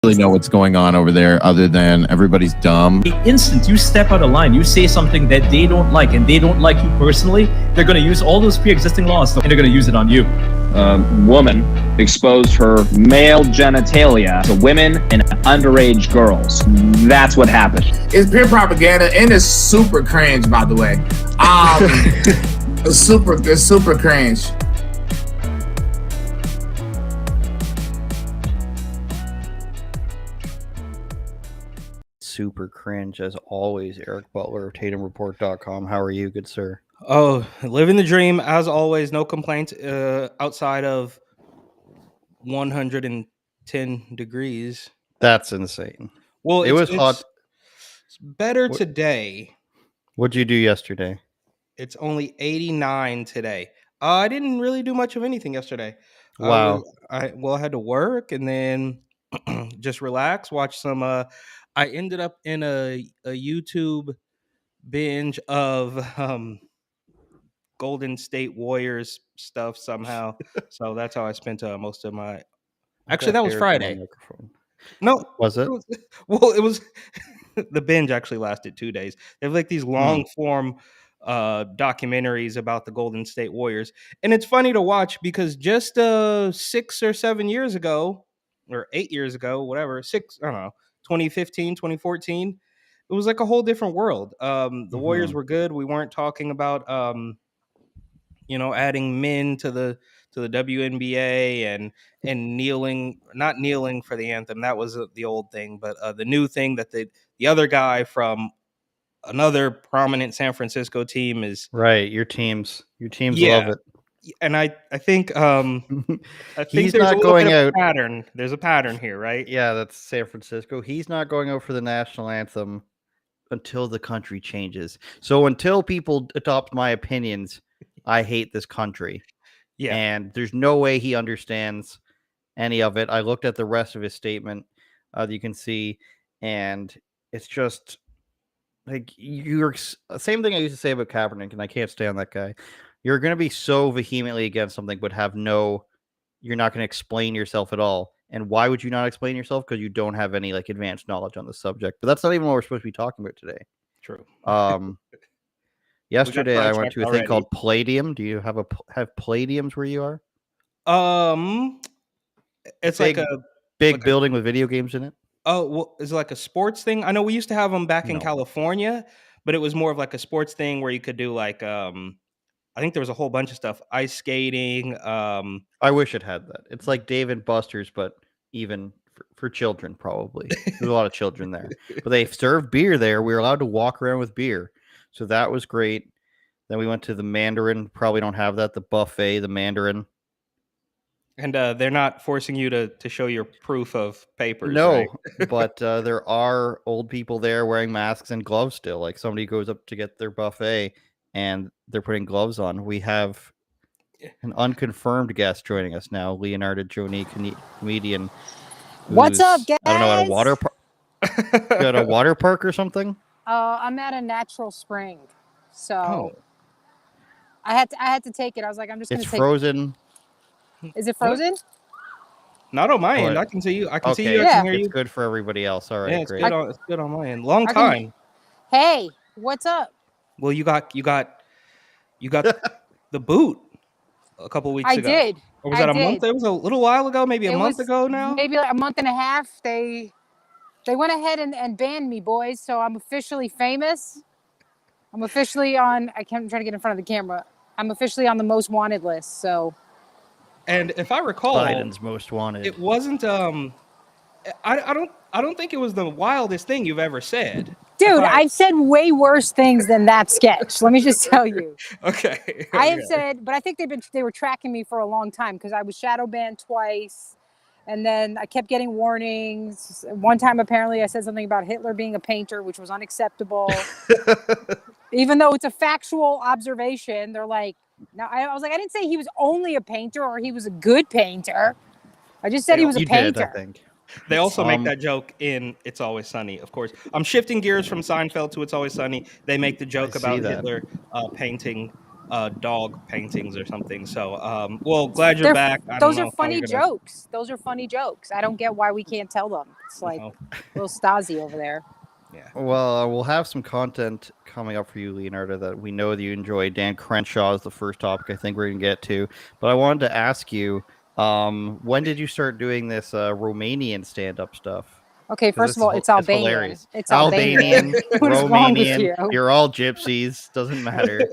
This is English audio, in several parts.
Really know what's going on over there other than everybody's dumb. The instant you step out of line, you say something that they don't like and they don't like you personally, they're going to use all those pre-existing laws and they're going to use it on you. A woman exposed her male genitalia to women and underage girls. That's what happened. It's pure propaganda and it's super cringe, by the way. It's super cringe. Super cringe as always. Eric Butler of TatumReport.com. How are you, good sir? Oh, living the dream as always. No complaints outside of 110 degrees. That's insane. Well, it was hot. It's better today. What'd you do yesterday? It's only 89 today. I didn't really do much of anything yesterday. Wow. I had to work and then just relax, watch some. I ended up in a YouTube binge of Golden State Warriors stuff somehow. So that's how I spent most of my. Actually, that was Friday. No, was it? It was. The binge actually lasted 2 days. They have like these long form documentaries about the Golden State Warriors, and it's funny to watch because just 6 or 7 years ago, or 8 years ago, whatever, 2015, 2014, it was like a whole different world. The Warriors were good. We weren't talking about adding men to the WNBA and not kneeling for the anthem. That was the old thing, but the new thing that the other guy from another prominent San Francisco team is right. Your teams love it. And I think he's not going out. Pattern. There's a pattern here, right? Yeah, that's San Francisco. He's not going out for the national anthem until the country changes. So until people adopt my opinions, I hate this country. Yeah. And there's no way he understands any of it. I looked at the rest of his statement, you can see, and it's just like you're same thing I used to say about Kaepernick, and I can't stand that guy. You're going to be so vehemently against something, but you're not going to explain yourself at all. And why would you not explain yourself? Because you don't have any like advanced knowledge on the subject. But that's not even what we're supposed to be talking about today. True. Yesterday I went to a thing called Palladium. Do you have Palladiums where you are? It's like a big building with video games in it. Oh, well, is it like a sports thing? I know we used to have them back in California, but it was more of like a sports thing where you could do like I think there was a whole bunch of stuff, ice skating. I wish it had that. It's like Dave and Buster's, but even for children, probably. There's a lot of children there, but they serve beer there. We were allowed to walk around with beer, so that was great. Then we went to the Mandarin. Probably don't have that. The buffet, the Mandarin. And they're not forcing you to show your proof of papers. No, right? But there are old people there wearing masks and gloves still. Like somebody goes up to get their buffet and they're putting gloves on. We have an unconfirmed guest joining us now, Leonarda Jonie, comedian. What's up, guys? I don't know, at a water park. At a water park or something? I'm at a natural spring, so I had to take it. I was like, I'm just going to take it. It's frozen. Is it frozen? Not on my end. I can see you. I can see you. I can hear you. It's good for everybody else. All right, yeah, great. It's good on my end. Long time. Hey, what's up? Well, you got the boot a couple weeks ago. I did. Or was that a month? It was a little while ago, maybe a month ago now. Maybe like a month and a half. They went ahead and banned me, boys. So I'm officially famous. I'm officially on. I'm trying to get in front of the camera. I'm officially on the most wanted list. So. And if I recall, Biden's most wanted. It wasn't. I don't think it was the wildest thing you've ever said. Dude, I've said way worse things than that sketch. Let me just tell you. Okay. I have said, but I think they were tracking me for a long time because I was shadow banned twice, and then I kept getting warnings. One time, apparently, I said something about Hitler being a painter, which was unacceptable. Even though it's a factual observation, they're like. Now, I was like, I didn't say he was only a painter or he was a good painter. I just said he was a painter. I think. They also make that joke in It's Always Sunny, of course. I'm shifting gears from Seinfeld to It's Always Sunny. They make the joke about Hitler painting dog paintings or something. So, well, glad you're back. I don't Those are know how funny you're gonna. jokes. Those are funny jokes. I don't get why we can't tell them. It's like little Stasi over there. Yeah. Well, we'll have some content coming up for you, Leonardo, that we know that you enjoy. Dan Crenshaw is the first topic I think we're going to get to. But I wanted to ask you, when did you start doing this Romanian stand-up stuff? Okay, first of all, it's Albanian. Hilarious. It's Albanian. What is wrong with you? You're all gypsies. Doesn't matter.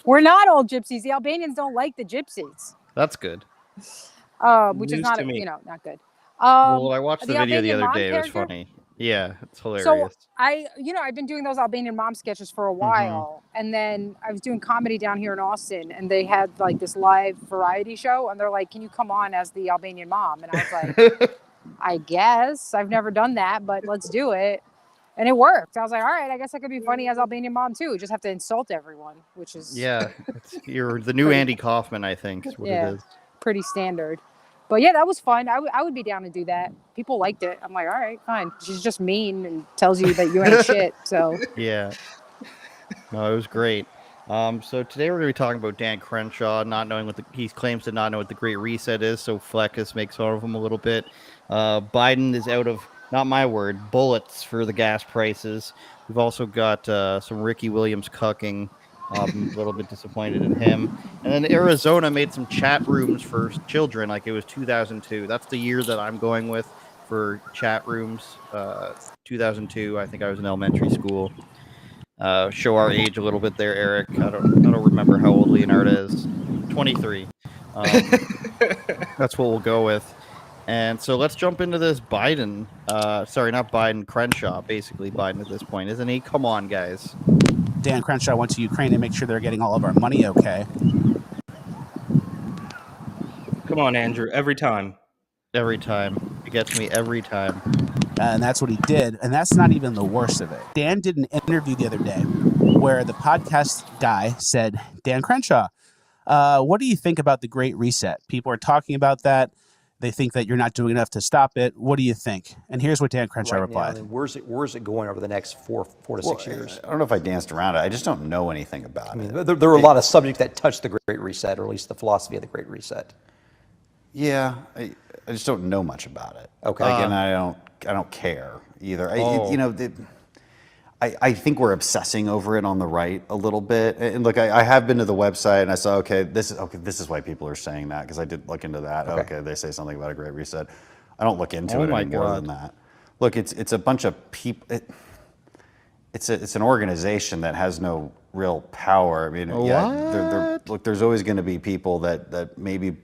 We're not all gypsies. The Albanians don't like the gypsies. That's good. Which is not, not good. Well, I watched the video the Albanian other day. It was character? funny. Yeah, it's hilarious. So I've been doing those Albanian mom sketches for a while, and then I was doing comedy down here in Austin, and they had like this live variety show, and they're like, "Can you come on as the Albanian mom?" And I was like, "I guess I've never done that, but let's do it." And it worked. I was like, "All right, I guess I could be funny as Albanian mom too. Just have to insult everyone," which is you're the new Andy Kaufman, I think, is what it is. Pretty standard. But yeah, that was fun. I would be down to do that. People liked it. I'm like, all right, fine. She's just mean and tells you that you ain't shit. So yeah, no, it was great. So today we're going to be talking about Dan Crenshaw not knowing he claims to not know what the Great Reset is. So Fleckus makes fun of him a little bit. Biden is out of, not my word, bullets for the gas prices. We've also got some Ricky Williams cucking. I'm a little bit disappointed in him. And then Arizona made some chat rooms for children, like it was 2002. That's the year that I'm going with for chat rooms. 2002. I think I was in elementary school. Show our age a little bit there, Eric. I don't remember how old Leonardo is. 23. That's what we'll go with. And so let's jump into this Biden. Sorry, not Biden. Crenshaw, basically Biden at this point, isn't he? Come on, guys. Dan Crenshaw went to Ukraine to make sure they're getting all of our money okay. Come on, Andrew. Every time. Every time. It gets me every time. And that's what he did. And that's not even the worst of it. Dan did an interview the other day where the podcast guy said, Dan Crenshaw, what do you think about the Great Reset? People are talking about that. They think that you're not doing enough to stop it. What do you think? And here's what Dan Crenshaw replied. Now, where's it going over the next four to 6 years? I don't know if I danced around it. I just don't know anything about it. There are a lot of subjects that touch the Great Reset, or at least the philosophy of the Great Reset. Yeah, I just don't know much about it. Okay. And I don't care either. I think we're obsessing over it on the right a little bit. And look, I have been to the website and I saw, this is why people are saying that, because I did look into that. Okay, they say something about a Great Reset. I don't look into it any more than that. Look, it's a bunch of people. It's an organization that has no real power. I mean, look, there's always going to be people that maybe.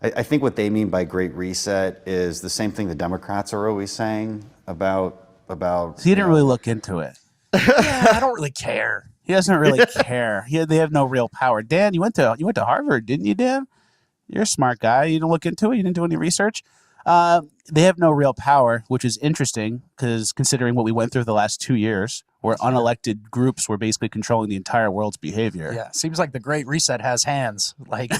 I think what they mean by Great Reset is the same thing the Democrats are always saying about. So he didn't really look into it. Yeah, I don't really care. He doesn't really care. They have no real power. Dan, you went to Harvard, didn't you, Dan? You're a smart guy. You didn't look into it. You didn't do any research. They have no real power, which is interesting because considering what we went through the last 2 years, where unelected groups were basically controlling the entire world's behavior. Yeah, seems like the Great Reset has hands. Like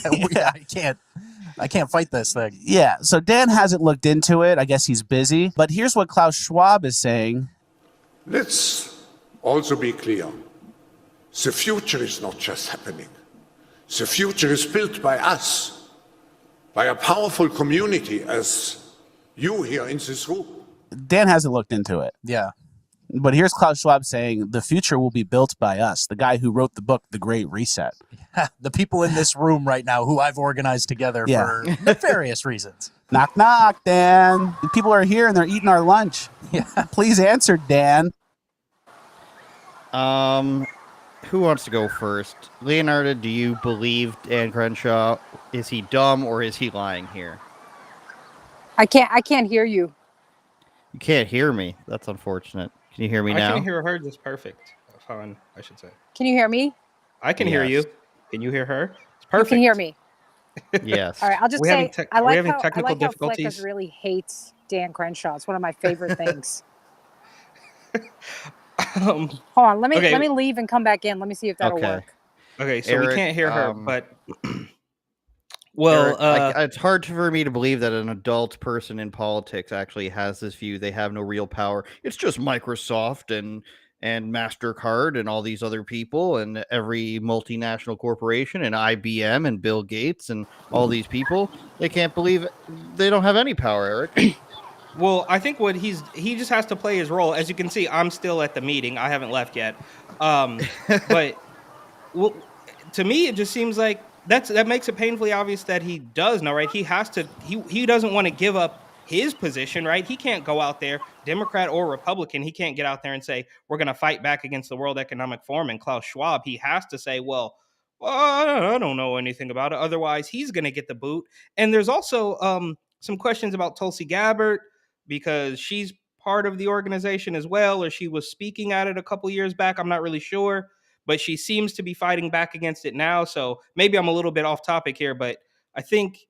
I can't fight this thing. Yeah, so Dan hasn't looked into it. I guess he's busy. But here's what Klaus Schwab is saying. Let's also be clear. The future is not just happening. The future is built by us, by a powerful community as you here in this room. Dan hasn't looked into it. Yeah. But here's Klaus Schwab saying the future will be built by us, the guy who wrote the book, The Great Reset. The people in this room right now who I've organized together for nefarious reasons. Knock, knock, Dan. The people are here and they're eating our lunch. Yeah. Please answer, Dan. Who wants to go first? Leonardo, do you believe Dan Crenshaw? Is he dumb or is he lying here? I can't hear you. You can't hear me. That's unfortunate. Can you hear me now? I can hear her just perfect. Fine, I should say. Can you hear me? I can hear you. Can you hear her? It's perfect. You can hear me. Yes. All right, I'll just say I like how difficulties. Fleckus really hates Dan Crenshaw. It's one of my favorite things. Hold on, let me leave and come back in. Let me see if that'll work. Okay, so Eric, we can't hear her, but well, Eric, it's hard for me to believe that an adult person in politics actually has this view. They have no real power. It's just Microsoft and MasterCard and all these other people and every multinational corporation and IBM and Bill Gates and all these people, they can't believe they don't have any power, Eric. Well, I think what he just has to play his role. As you can see, I'm still at the meeting. I haven't left yet. But well, to me, it just seems like that makes it painfully obvious that he does know, right? He has to. He doesn't want to give up his position, right? He can't go out there, Democrat or Republican. He can't get out there and say we're going to fight back against the World Economic Forum and Klaus Schwab. He has to say, well, I don't know anything about it. Otherwise, he's going to get the boot. And there's also some questions about Tulsi Gabbard, because she's part of the organization as well, or she was speaking at it a couple years back. I'm not really sure, but she seems to be fighting back against it now. So maybe I'm a little bit off topic here, but I think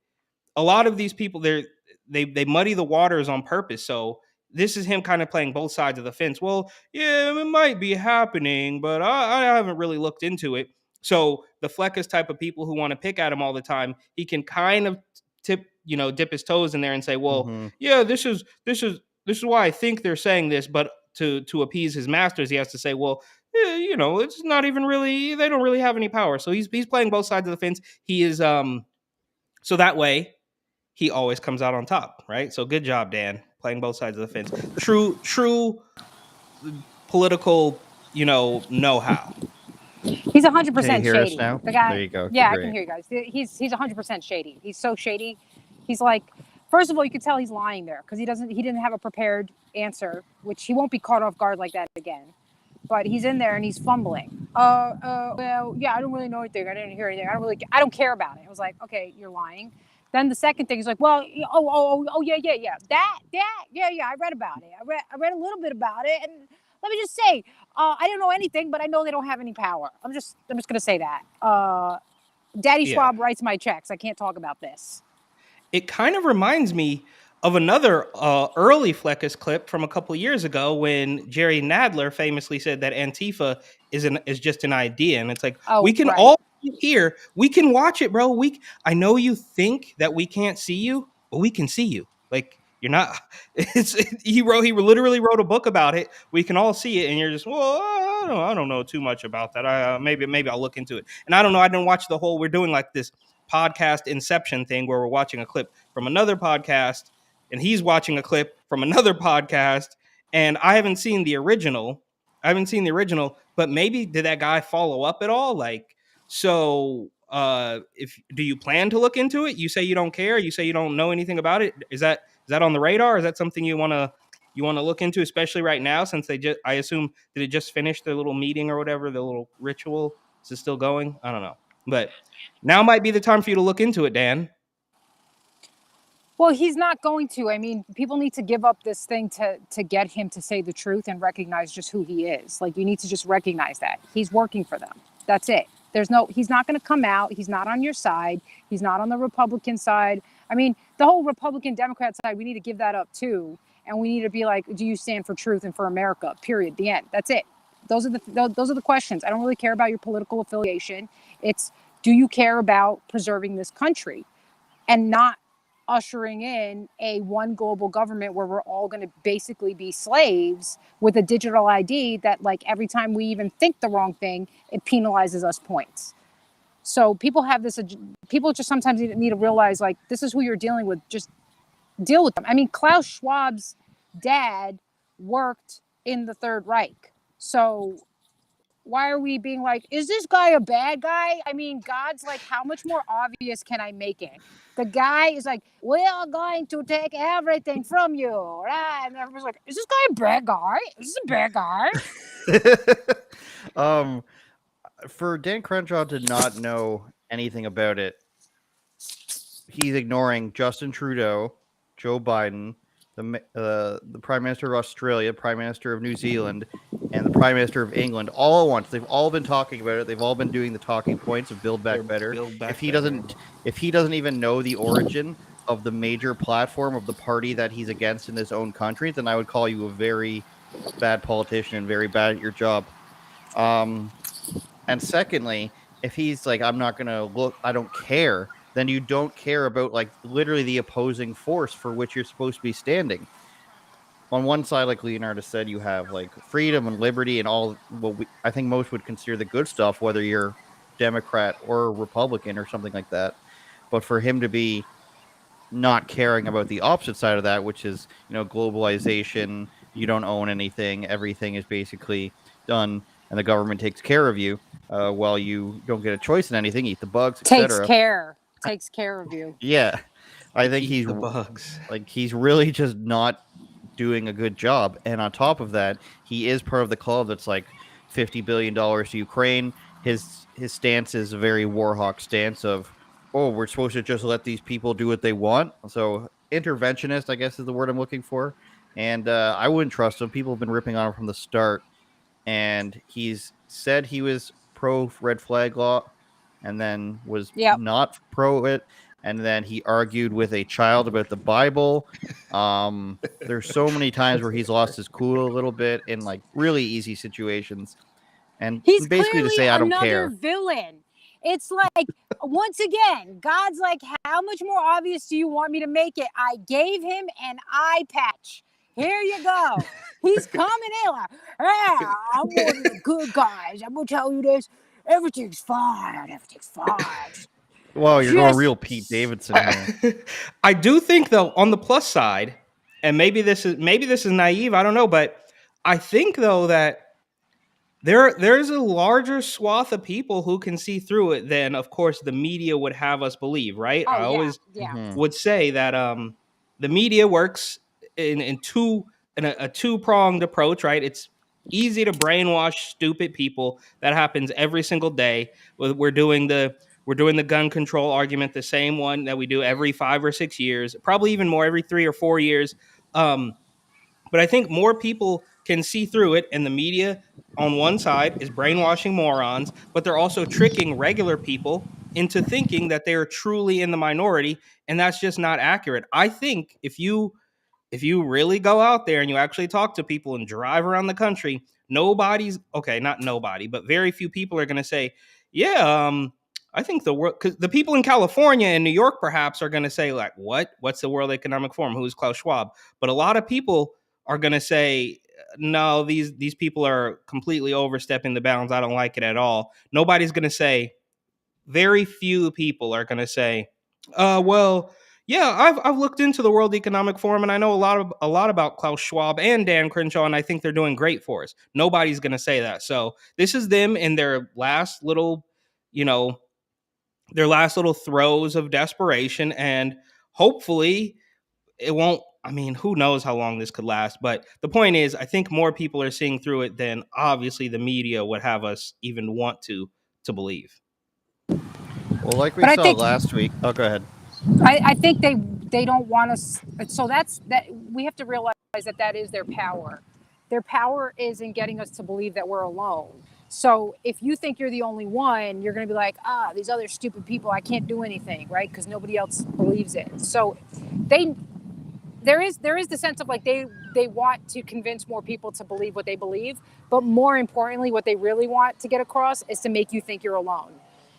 a lot of these people, they muddy the waters on purpose. So this is him kind of playing both sides of the fence. Well, yeah, it might be happening, but I haven't really looked into it. So the Fleckus type of people who want to pick at him all the time, he can kind of dip his toes in there and say, well, yeah, this is why I think they're saying this, but to appease his masters, he has to say, well, yeah, it's not even really, they don't really have any power. So he's playing both sides of the fence. He is so that way he always comes out on top, right? So good job, Dan, playing both sides of the fence. True political, know-how. He's 100% Can you hear us shady. now? The guy, There you go. yeah, Great. I can hear you guys. He's 100% shady. He's so shady. He's like, first of all, you could tell he's lying there because he didn't have a prepared answer, which he won't be caught off guard like that again. But he's in there and he's fumbling. Well, yeah, I don't really know anything. I didn't hear anything. I don't care about it. I was like, okay, you're lying. Then the second thing is like, well, yeah, yeah, I read about it. I read a little bit about it, and let me just say, I don't know anything, but I know they don't have any power. I'm just gonna say that. Daddy Schwab writes my checks. I can't talk about this. It kind of reminds me of another early Fleckus clip from a couple years ago when Jerry Nadler famously said that Antifa is just an idea, and it's like we can all here, we can watch it, bro. I know you think that we can't see you, but we can see you. Like you're not. He literally wrote a book about it. We can all see it, and you're just I don't know too much about that. Maybe I'll look into it. And I don't know. I didn't watch the whole. We're doing like this podcast Inception thing where we're watching a clip from another podcast and he's watching a clip from another podcast, and I haven't seen the original, but maybe did that guy follow up at all? Like, so do you plan to look into it? You say you don't care, you say you don't know anything about it. Is that on the radar? Is that something you want to look into, especially right now, since I assume, did it just finish their little meeting or whatever, the little ritual? Is it still going? I don't know. But now might be the time for you to look into it, Dan. Well, he's not going to. I mean, people need to give up this thing to get him to say the truth and recognize just who he is. Like, you need to just recognize that. He's working for them. That's it. He's not going to come out. He's not on your side. He's not on the Republican side. I mean, the whole Republican Democrat side, we need to give that up too. And we need to be like, do you stand for truth and for America? Period. The end. That's it. Those are the questions. I don't really care about your political affiliation. It's, do you care about preserving this country and not ushering in a one global government where we're all going to basically be slaves with a digital ID that, like, every time we even think the wrong thing, it penalizes us points. So people just sometimes need to realize, like, this is who you're dealing with. Just deal with them. I mean, Klaus Schwab's dad worked in the Third Reich. So why are we being like, is this guy a bad guy? I mean, God's like, how much more obvious can I make it? The guy is like, we're going to take everything from you. Right? And everyone's like, is this guy a bad guy? Is this a bad guy? For Dan Crenshaw to not know anything about it, he's ignoring Justin Trudeau, Joe Biden, the Prime Minister of Australia, Prime Minister of New Zealand, and the Prime Minister of England all at once. They've all been talking about it. They've all been doing the talking points of Build Back Better. If he doesn't even know the origin of the major platform of the party that he's against in his own country, then I would call you a very bad politician and very bad at your job. And secondly, if he's like, I'm not going to look, I don't care, then you don't care about, like, literally the opposing force for which you're supposed to be standing. on one side, like Leonarda said, you have like freedom and liberty and all what I think most would consider the good stuff, whether you're Democrat or Republican or something like that. But for him to be not caring about the opposite side of that, which is, globalization, you don't own anything, everything is basically done, and the government takes care of you, while you don't get a choice in anything, eat the bugs, Takes etc. care of you. Yeah, I think Eat the bugs. he's really just not doing a good job. And on top of that, he is part of the club that's like $50 billion to Ukraine. His stance is a very Warhawk stance of, oh, we're supposed to just let these people do what they want. So interventionist, I guess, is the word I'm looking for. And I wouldn't trust him. People have been ripping on him from the start. And he's said he was pro red flag law and then was not pro it. And then he argued with a child about the Bible. There's so many times where he's lost his cool a little bit in like really easy situations. And He's basically clearly to say, I don't another care. villain. It's like, once again, God's like, how much more obvious do you want me to make it? I gave him an eye patch. Here you go. He's coming in like, yeah, I'm one of the good guys. I'm going to tell you this. Everything's fine. Everything's fine. Whoa, you're going real Pete Davidson here. I do think, though, on the plus side, and maybe this is naive, I don't know, but I think, though, that there's a larger swath of people who can see through it than, of course, the media would have us believe, right? I always would say that the media works in a two-pronged approach, right? It's easy to brainwash stupid people. That happens every single day. We're doing the gun control argument, the same one that we do every 5 or 6 years, probably even more, every 3 or 4 years. But I think more people can see through it, and the media on one side is brainwashing morons, but they're also tricking regular people into thinking that they're truly in the minority, and that's just not accurate. I think if you really go out there and you actually talk to people and drive around the country, not nobody, but very few people are going to say, yeah, I think the world, because the people in California and New York perhaps are going to say, like, what's the World Economic Forum? Who's Klaus Schwab? But a lot of people are going to say, no, these people are completely overstepping the bounds. I don't like it at all. Nobody's going to say, very few people are going to say, well, yeah, I've looked into the World Economic Forum and I know a lot about Klaus Schwab and Dan Crenshaw, and I think they're doing great for us. Nobody's going to say that. So this is them in their last little, throes of desperation, and hopefully it won't. I mean, who knows how long this could last? But the point is, I think more people are seeing through it than obviously the media would have us even want to believe. Well, like we saw last week. Oh, go ahead. I think they don't want us. So that we have to realize that is their power. Their power is in getting us to believe that we're alone. So if you think you're the only one, you're going to be like, these other stupid people, I can't do anything, right? Because nobody else believes it. So there is the sense of like they want to convince more people to believe what they believe, but more importantly, what they really want to get across is to make you think you're alone.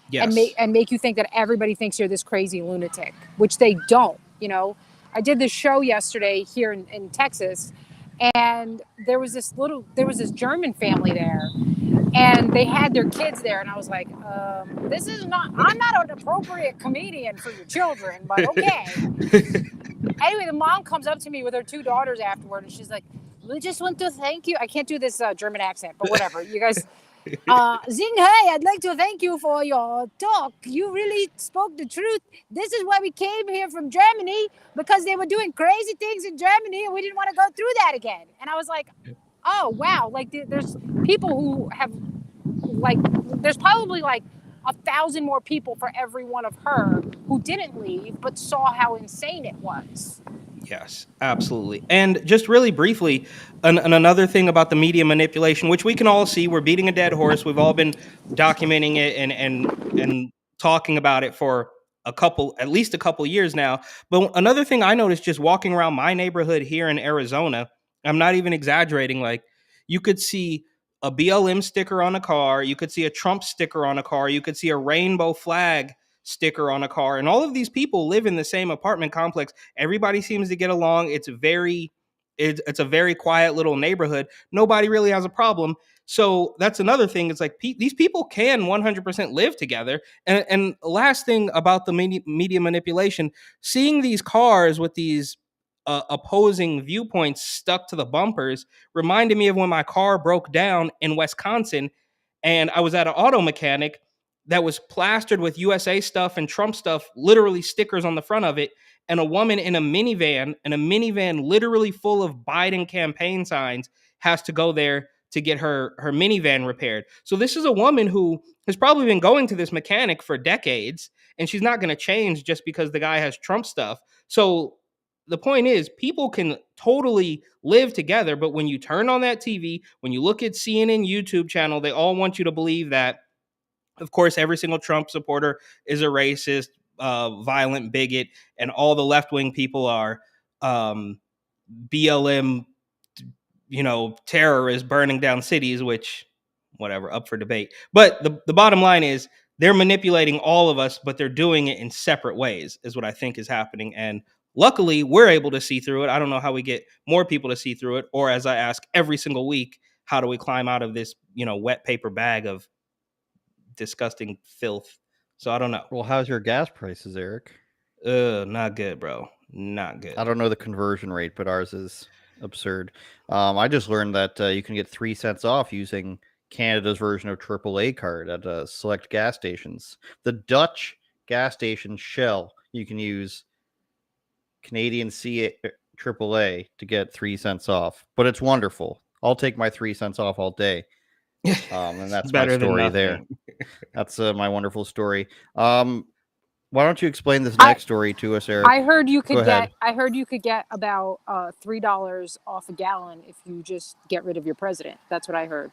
Yes. And make you think that everybody thinks you're this crazy lunatic, which they don't. I did this show yesterday here in Texas, and there was this German family there, and they had their kids there, and I was like, I'm not an appropriate comedian for your children, but okay. Anyway, the mom comes up to me with her 2 daughters afterward, and she's like, we just want to thank you. I can't do this German accent, but whatever. You guys, Zing, hey, I'd like to thank you for your talk. You really spoke the truth. This is why we came here from Germany, because they were doing crazy things in Germany, and we didn't want to go through that again. And I was like, oh, wow. Like, there's people who have, like, there's probably like 1,000 more people for every one of her who didn't leave but saw how insane it was. Yes, absolutely. And just really briefly, another thing about the media manipulation, which we can all see, we're beating a dead horse. We've all been documenting it and talking about it for at least a couple years now. But another thing I noticed just walking around my neighborhood here in Arizona, I'm not even exaggerating, like you could see a BLM sticker on a car, you could see a Trump sticker on a car, you could see a rainbow flag sticker on a car, and all of these people live in the same apartment complex. Everybody seems to get along. It's very It's a very quiet little neighborhood. Nobody really has a problem. So that's another thing. It's like these people can 100% live together. And last thing about the media manipulation, seeing these cars with these opposing viewpoints stuck to the bumpers reminded me of when my car broke down in Wisconsin, and I was at an auto mechanic that was plastered with USA stuff and Trump stuff, literally stickers on the front of it, and a woman in a minivan literally full of Biden campaign signs has to go there to get her minivan repaired. So this is a woman who has probably been going to this mechanic for decades, and she's not going to change just because the guy has Trump stuff. So the point is, people can totally live together, but when you turn on that TV, when you look at CNN YouTube channel, they all want you to believe that, of course, every single Trump supporter is a racist, violent bigot, and all the left-wing people are BLM, terrorists burning down cities, which, whatever, up for debate. But the bottom line is they're manipulating all of us, but they're doing it in separate ways, is what I think is happening. And luckily, we're able to see through it. I don't know how we get more people to see through it, or as I ask every single week, how do we climb out of this, wet paper bag of disgusting filth? So I don't know. Well, how's your gas prices, Eric? Not good, bro. Not good. I don't know the conversion rate, but ours is absurd. I just learned that you can get 3 cents off using Canada's version of AAA card at select gas stations. The Dutch gas station Shell, you can use Canadian AAA to get 3 cents off, but it's wonderful. I'll take my 3 cents off all day. And that's my story there. That's my wonderful story. Why don't you explain this next story to us, Eric? I heard you could get about $3 off a gallon if you just get rid of your president. That's what I heard.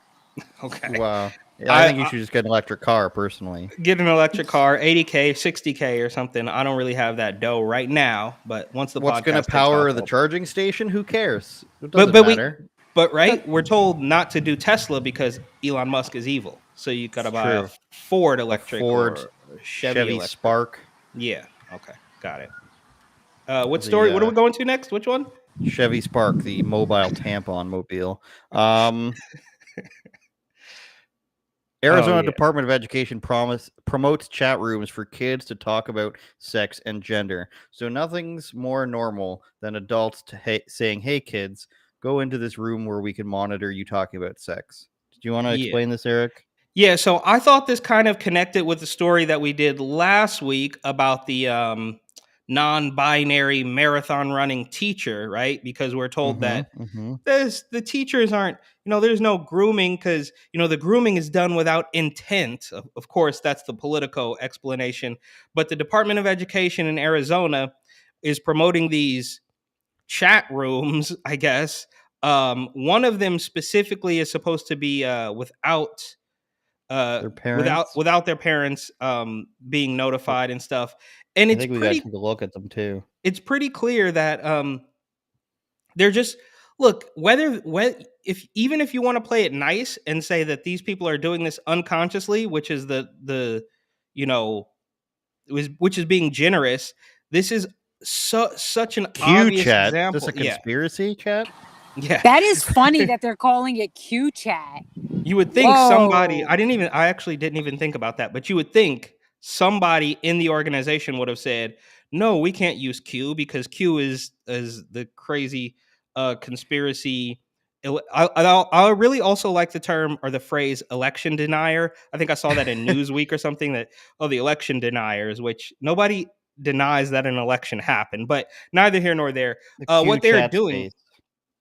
Okay. Wow. Yeah, I think you should just get an electric car, personally. Get an electric car, 80K, 60K or something. I don't really have that dough right now, but once the what's going to power the charging station? Who cares? It doesn't matter. But we're told not to do Tesla because Elon Musk is evil. So you got to buy a Ford electric or Chevy Spark. Yeah. Okay. Got it. What story? What are we going to next? Which one? Chevy Spark, the mobile tampon mobile. Arizona Department of Education promotes chat rooms for kids to talk about sex and gender. So nothing's more normal than adults saying, "Hey, kids, go into this room where we can monitor you talking about sex." Do you want to explain this, Eric? Yeah, so I thought this kind of connected with the story that we did last week about the non-binary marathon running teacher, right? Because we're told that the teachers aren't, there's no grooming because, the grooming is done without intent. Of course, that's the Politico explanation. But the Department of Education in Arizona is promoting these chat rooms, I guess. One of them specifically is supposed to be without their parents? without their parents being notified and stuff. And I think we got to take a look at them too. It's pretty clear that they're just even if you want to play it nice and say that these people are doing this unconsciously, which is which is being generous. This is such an obvious QChat. example. This a conspiracy chat? Yeah. That is funny that they're calling it QChat. You would think somebody, I actually didn't even think about that, but you would think somebody in the organization would have said, no, we can't use Q because Q is the crazy conspiracy. I really also like the term or the phrase election denier. I think I saw that in Newsweek or something that, the election deniers, which nobody denies that an election happened, but neither here nor there. What they're doing.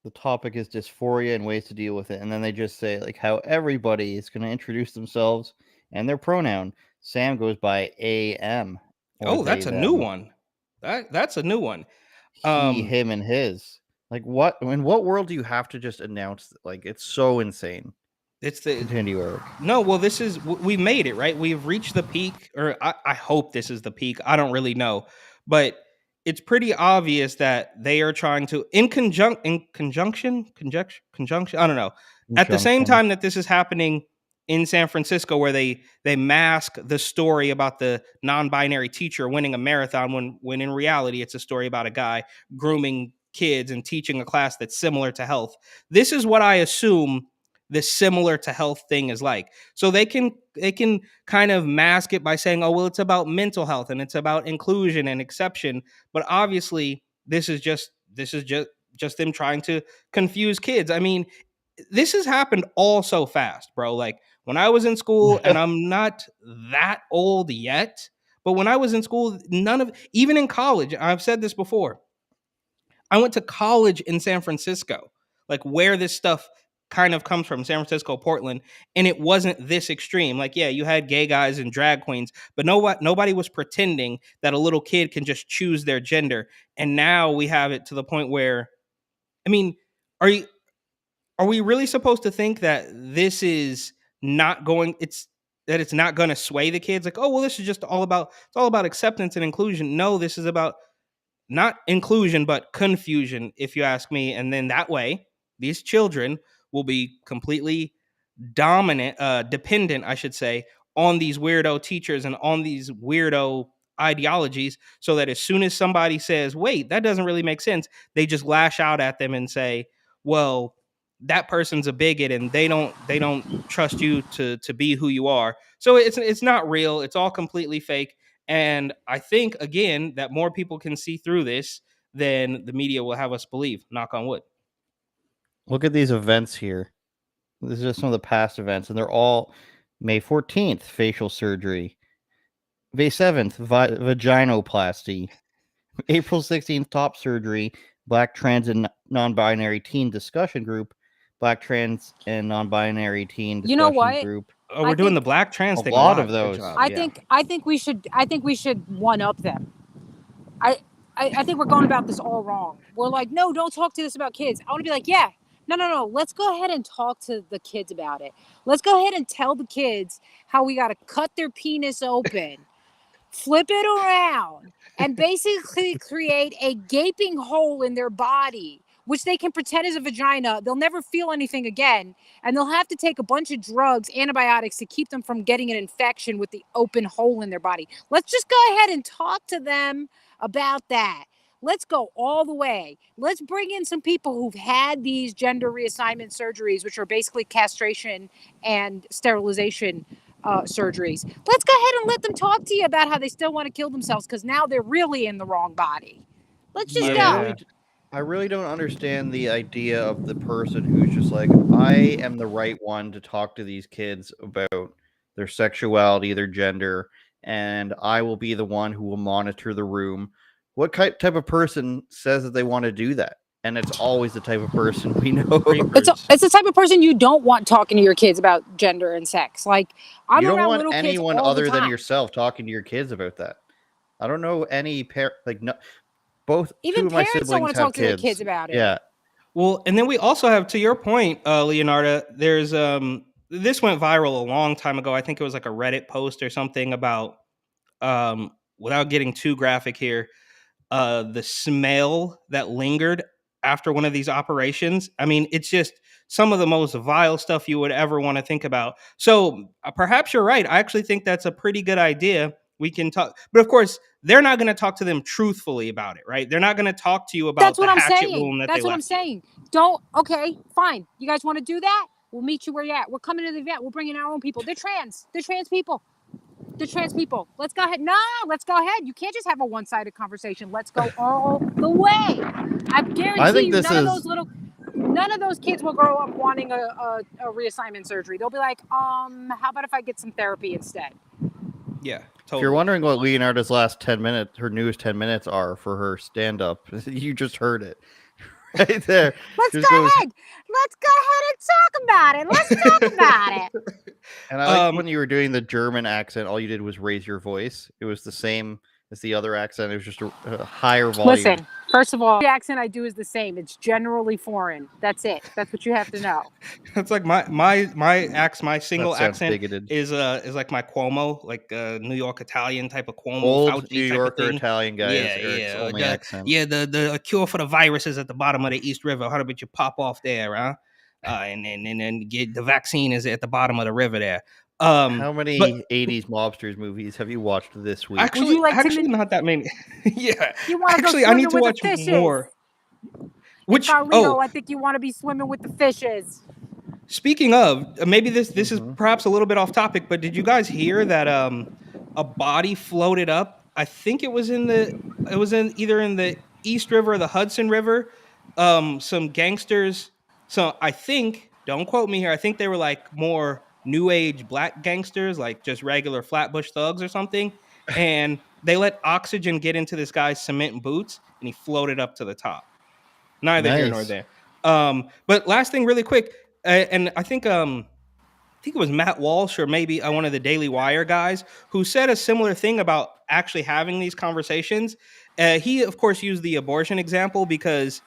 The topic is dysphoria and ways to deal with it. And then they just say like how everybody is going to introduce themselves and their pronoun. Sam goes by AM. Oh, that's a new one. That's a new one. He, him, and his. Like what? In what world do you have to just announce? Like it's so insane. It's the continue, Eric. No, well, we made it, right? We've reached the peak, or I hope this is the peak. I don't really know, but it's pretty obvious that they are trying to, in conjunction. I don't know. At the same time that this is happening in San Francisco, where they mask the story about the non-binary teacher winning a marathon when in reality it's a story about a guy grooming kids and teaching a class that's similar to health. This is what I assume this similar to health thing is like. So they can kind of mask it by saying, oh, well, it's about mental health and it's about inclusion and exception. But obviously this is just them trying to confuse kids. I mean, this has happened all so fast, bro. Like when I was in school, and I'm not that old yet, but when I was in school, even in college, I've said this before, I went to college in San Francisco, like where this stuff kind of comes from, San Francisco, Portland, and it wasn't this extreme. Like, yeah, you had gay guys and drag queens, but nobody was pretending that a little kid can just choose their gender. And now we have it to the point where, I mean, are we really supposed to think that this is not going, it's not going to sway the kids? Like, oh, well, this is just all about acceptance and inclusion. No, this is about not inclusion, but confusion, if you ask me. And then that way, these children will be completely dependent, I should say, on these weirdo teachers and on these weirdo ideologies, so that as soon as somebody says, wait, that doesn't really make sense, they just lash out at them and say, well, that person's a bigot and they don't trust you to be who you are. So it's not real. It's all completely fake. And I think, again, that more people can see through this than the media will have us believe. Knock on wood. Look at these events here. This is just some of the past events, and they're all May 14th, facial surgery. May 7th, vaginoplasty. April 16th, top surgery. Black trans and non-binary teen discussion group. Black trans and non-binary teen discussion You know what? group. Oh, we're doing the black trans thing. A lot of those. I think we should one up them. I think we're going about this all wrong. We're like, no, don't talk to us about kids. I want to be like, yeah, no. Let's go ahead and talk to the kids about it. Let's go ahead and tell the kids how we got to cut their penis open, flip it around, and basically create a gaping hole in their body, which they can pretend is a vagina. They'll never feel anything again. And they'll have to take a bunch of drugs, antibiotics, to keep them from getting an infection with the open hole in their body. Let's just go ahead and talk to them about that. Let's go all the way. Let's bring in some people who've had these gender reassignment surgeries, which are basically castration and sterilization surgeries. Let's go ahead and let them talk to you about how they still want to kill themselves because now they're really in the wrong body. Let's just go. I really don't understand the idea of the person who's just like, I am the right one to talk to these kids about their sexuality, their gender, and I will be the one who will monitor the room. What type of person says that they want to do that? And it's always the type of person we know. It's the type of person you don't want talking to your kids about gender and sex. Like, I'm you don't around want little anyone kids all other the than time. yourself talking to your kids about that. I don't know any both even two of my parents siblings don't want to have talk to their kids about it. Yeah. Well, and then we also have, to your point, Leonarda, there's this went viral a long time ago. I think it was like a Reddit post or something about, without getting too graphic here, the smell that lingered after one of these operations. I mean, it's just some of the most vile stuff you would ever want to think about. So perhaps you're right. I actually think that's a pretty good idea. We can talk, but of course, they're not going to talk to them truthfully about it, right? They're not going to talk to you about That's the what I'm hatchet saying. wound that That's they what left. I'm saying. Don't. Okay, fine. You guys want to do that? We'll meet you where you're at. We're coming to the event. We're bringing our own people. They're trans. They're trans people. They're trans people. Let's go ahead. No, let's go ahead. You can't just have a one-sided conversation. Let's go all the way. I guarantee you, none of those kids will grow up wanting a reassignment surgery. They'll be like, how about if I get some therapy instead? Yeah, totally. If you're wondering what Leonarda's last 10 minutes, her newest 10 minutes are for her stand-up, you just heard it right there. Let's go ahead. Let's go ahead and talk about it. Let's talk about it. And I like when you were doing the German accent, all you did was raise your voice. It was the same as the other accent. It was just a higher volume. Listen, first of all, the accent I do is the same. It's generally foreign. That's it. That's what you have to know. It's like my single accent bigoted. is like my Cuomo, like New York Italian type of Cuomo. Old Fauci New Yorker Italian guy. Yeah. Only accent. Yeah, the cure for the virus is at the bottom of the East River. How about you pop off there, huh? And get the vaccine is at the bottom of the river there. How many 80s mobsters movies have you watched this week? Actually, not that many. Yeah. You want to actually, go I need to where watch the fish more. is. It's not legal. I think you want to be swimming with the fishes. Speaking of, maybe this is perhaps a little bit off topic, but did you guys hear that a body floated up? I think it was in either in the East River or the Hudson River. Some gangsters. So I think, don't quote me here, I think they were like more new age black gangsters, like just regular Flatbush thugs or something. And they let oxygen get into this guy's cement boots, and he floated up to the top. Neither here nor there. But last thing, really quick, and I think it was Matt Walsh or maybe one of the Daily Wire guys who said a similar thing about actually having these conversations. He, of course, used the abortion example because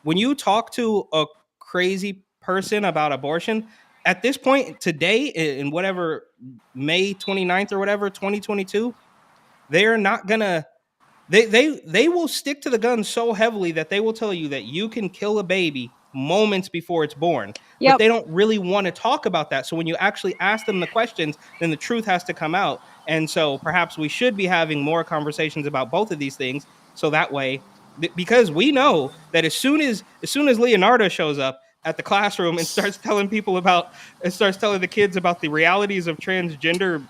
when you talk to a crazy person about abortion, at this point today, in whatever May 29th or whatever, 2022, they're not gonna. They will stick to the gun so heavily that they will tell you that you can kill a baby moments before it's born. But they don't really want to talk about that. So when you actually ask them the questions, then the truth has to come out. And so perhaps we should be having more conversations about both of these things. So that way, because we know that as soon as Leonarda shows up at the classroom and starts telling the kids about the realities of transgender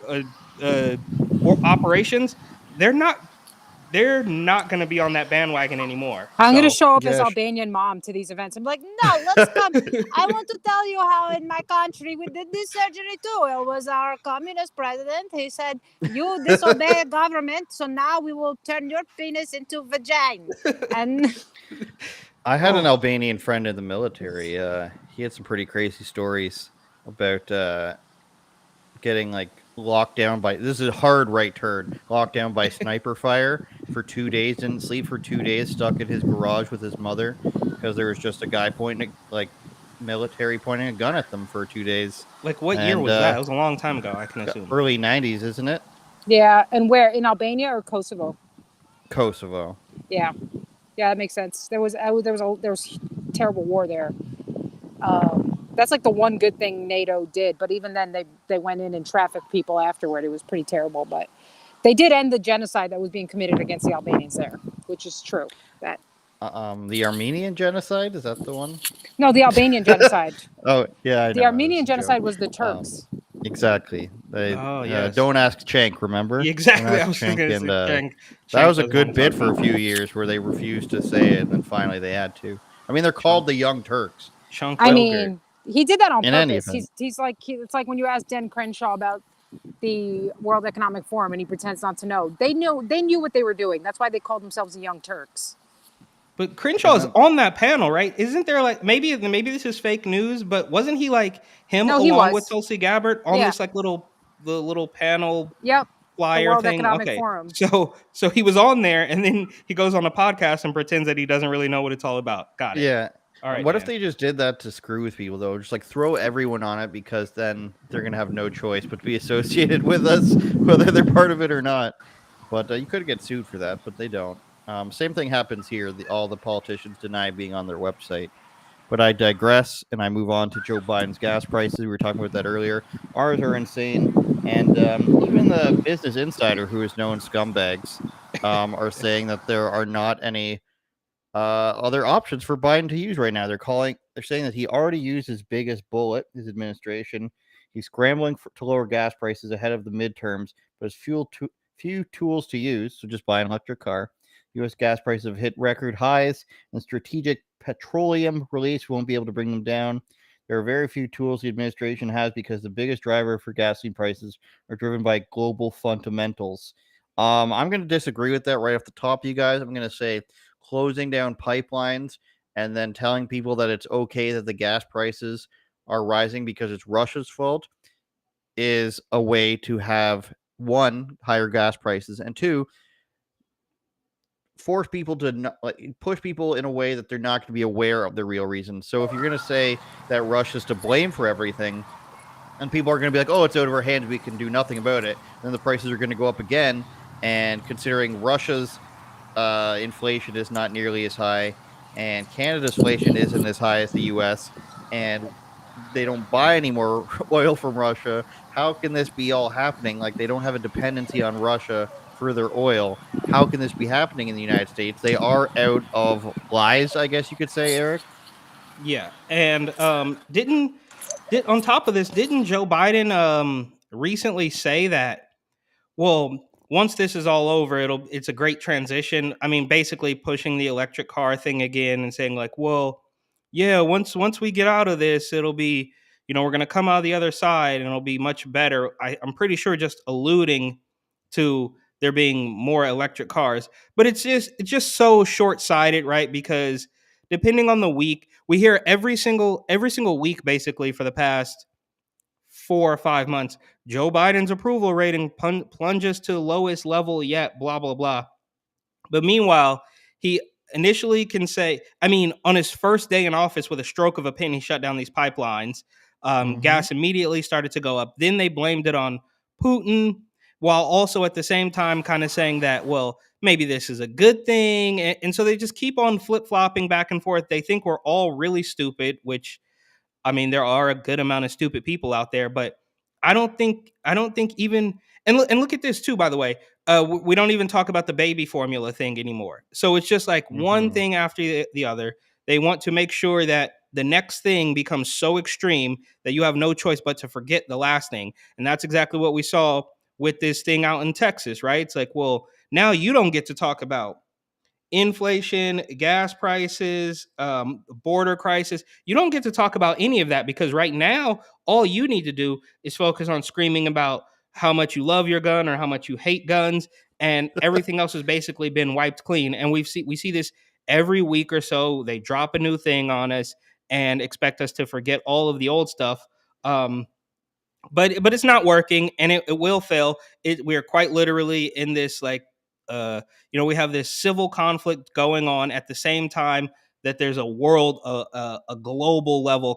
operations, they're not going to be on that bandwagon anymore. I'm going to show up as Albanian mom to these events. I'm like, no, let's come. I want to tell you how in my country we did this surgery too. It was our communist president. He said, you disobey the government, so now we will turn your penis into vagina. And I had an Albanian friend in the military. He had some pretty crazy stories about getting like locked down by, this is a hard right turn, locked down by sniper fire for 2 days, didn't sleep for 2 days, stuck in his garage with his mother because there was just a guy military pointing a gun at them for 2 days. Like what year was that? It was a long time ago, I can assume. Early 90s, isn't it? Yeah, and where, in Albania or Kosovo? Kosovo. Yeah, that makes sense. There was terrible war there. That's like the one good thing NATO did, but even then they went in and trafficked people afterward. It was pretty terrible, but they did end the genocide that was being committed against the Albanians there, which is true. That the Armenian genocide, is that the one? No, the Albanian genocide. Oh yeah, the Armenian genocide was the Turks. Exactly. Yes. Don't ask Cenk, remember? Exactly. I was thinking that was a good bit for a few years where they refused to say it, and then finally they had to. I mean, they're called the Young Turks. I mean, he did that on purpose. He's like, it's like when you ask Dan Crenshaw about the World Economic Forum and he pretends not to know. They knew what they were doing. That's why they called themselves the Young Turks. But Crenshaw is on that panel, right? Isn't there like maybe this is fake news, but wasn't he like him along with Tulsi Gabbard on this like the little panel flyer World thing? Economic Forum. So he was on there and then he goes on a podcast and pretends that he doesn't really know what it's all about. Got it. Yeah. All right, what if they just did that to screw with people, though? Just like throw everyone on it because then they're going to have no choice but to be associated with us, whether they're part of it or not. But you could get sued for that, but they don't. Same thing happens here. All the politicians deny being on their website. But I digress, and I move on to Joe Biden's gas prices. We were talking about that earlier. Ours are insane. And even the Business Insider, who is known scumbags, are saying that there are not any other options for Biden to use right now. They're saying that he already used his biggest bullet, his administration. He's scrambling to lower gas prices ahead of the midterms, but has few tools to use, so just buy an electric car. U.S. gas prices have hit record highs, and strategic petroleum release won't be able to bring them down. There are very few tools the administration has because the biggest driver for gasoline prices are driven by global fundamentals. I'm going to disagree with that right off the top, you guys. I'm going to say closing down pipelines and then telling people that it's okay that the gas prices are rising because it's Russia's fault is a way to have, one, higher gas prices, and two, force people to push people in a way that they're not going to be aware of the real reason. So if you're going to say that Russia's to blame for everything, and people are going to be like, oh, it's out of our hands, we can do nothing about it, then the prices are going to go up again. And considering Russia's inflation is not nearly as high, and Canada's inflation isn't as high as the U.S., and they don't buy any more oil from Russia, how can this be all happening? Like, they don't have a dependency on Russia further oil. How can this be happening in the United States? They are out of lies, I guess you could say, Eric. Yeah, and didn't on top of this, didn't Joe Biden recently say that, well, once this is all over, it's a great transition. I mean, basically pushing the electric car thing again and saying like, well, yeah, once we get out of this, it'll be, we're gonna come out the other side and it'll be much better. I'm pretty sure just alluding to there being more electric cars, but it's just so short-sighted, right? Because depending on the week, we hear every single week basically for the past 4 or 5 months, Joe Biden's approval rating plunges to lowest level yet, blah, blah, blah. But meanwhile, he initially can say, I mean, on his first day in office with a stroke of a pen, he shut down these pipelines. Gas immediately started to go up. Then they blamed it on Putin, while also at the same time kind of saying that, well, maybe this is a good thing. And so they just keep on flip-flopping back and forth. They think we're all really stupid, which, I mean, there are a good amount of stupid people out there, but I don't think even, and look at this too, by the way, we don't even talk about the baby formula thing anymore. So it's just like one thing after the other. They want to make sure that the next thing becomes so extreme that you have no choice but to forget the last thing. And that's exactly what we saw with this thing out in Texas, right? It's like, well, now you don't get to talk about inflation, gas prices, border crisis. You don't get to talk about any of that because right now, all you need to do is focus on screaming about how much you love your gun or how much you hate guns, and everything else has basically been wiped clean. And we see this every week or so. They drop a new thing on us and expect us to forget all of the old stuff. But it's not working, and it will fail. We are quite literally in this like, we have this civil conflict going on at the same time that there's a global level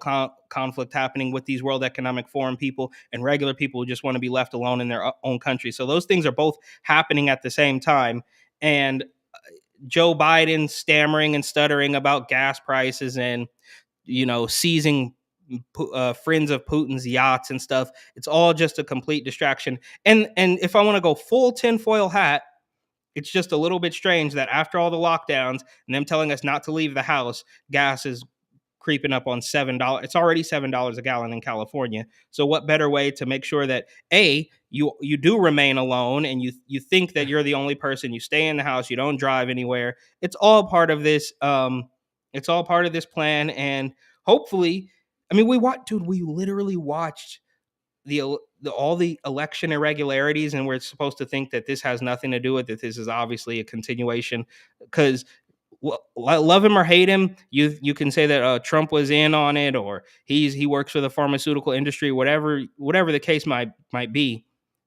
conflict happening with these World Economic Forum people and regular people who just want to be left alone in their own country. So those things are both happening at the same time. And Joe Biden stammering and stuttering about gas prices and, seizing friends of Putin's yachts and stuff. It's all just a complete distraction. And if I want to go full tinfoil hat, it's just a little bit strange that after all the lockdowns and them telling us not to leave the house, gas is creeping up on $7. It's already $7 a gallon in California. So what better way to make sure that you do remain alone and you think that you're the only person, you stay in the house, you don't drive anywhere. It's all part of this. It's all part of this plan. And hopefully, I mean, we literally watched all the election irregularities, and we're supposed to think that this has nothing to do with it. This is obviously a continuation because love him or hate him, you can say that Trump was in on it, or he works for the pharmaceutical industry, whatever the case might be.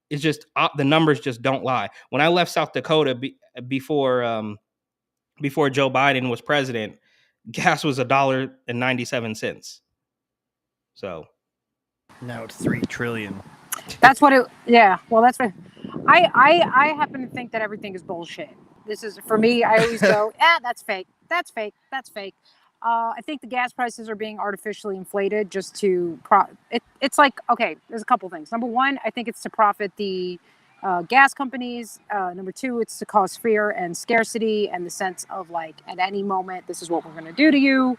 It's just the numbers just don't lie. When I left South Dakota before Joe Biden was president, gas was $1.97. So now it's 3 trillion. That's what it. Yeah. Well, that's what I happen to think that everything is bullshit. This is for me. I always go, that's fake. That's fake. That's fake. I think the gas prices are being artificially inflated just to it's like, okay, there's a couple things. Number one, I think it's to profit the gas companies. Number two, it's to cause fear and scarcity and the sense of like, at any moment, this is what we're going to do to you.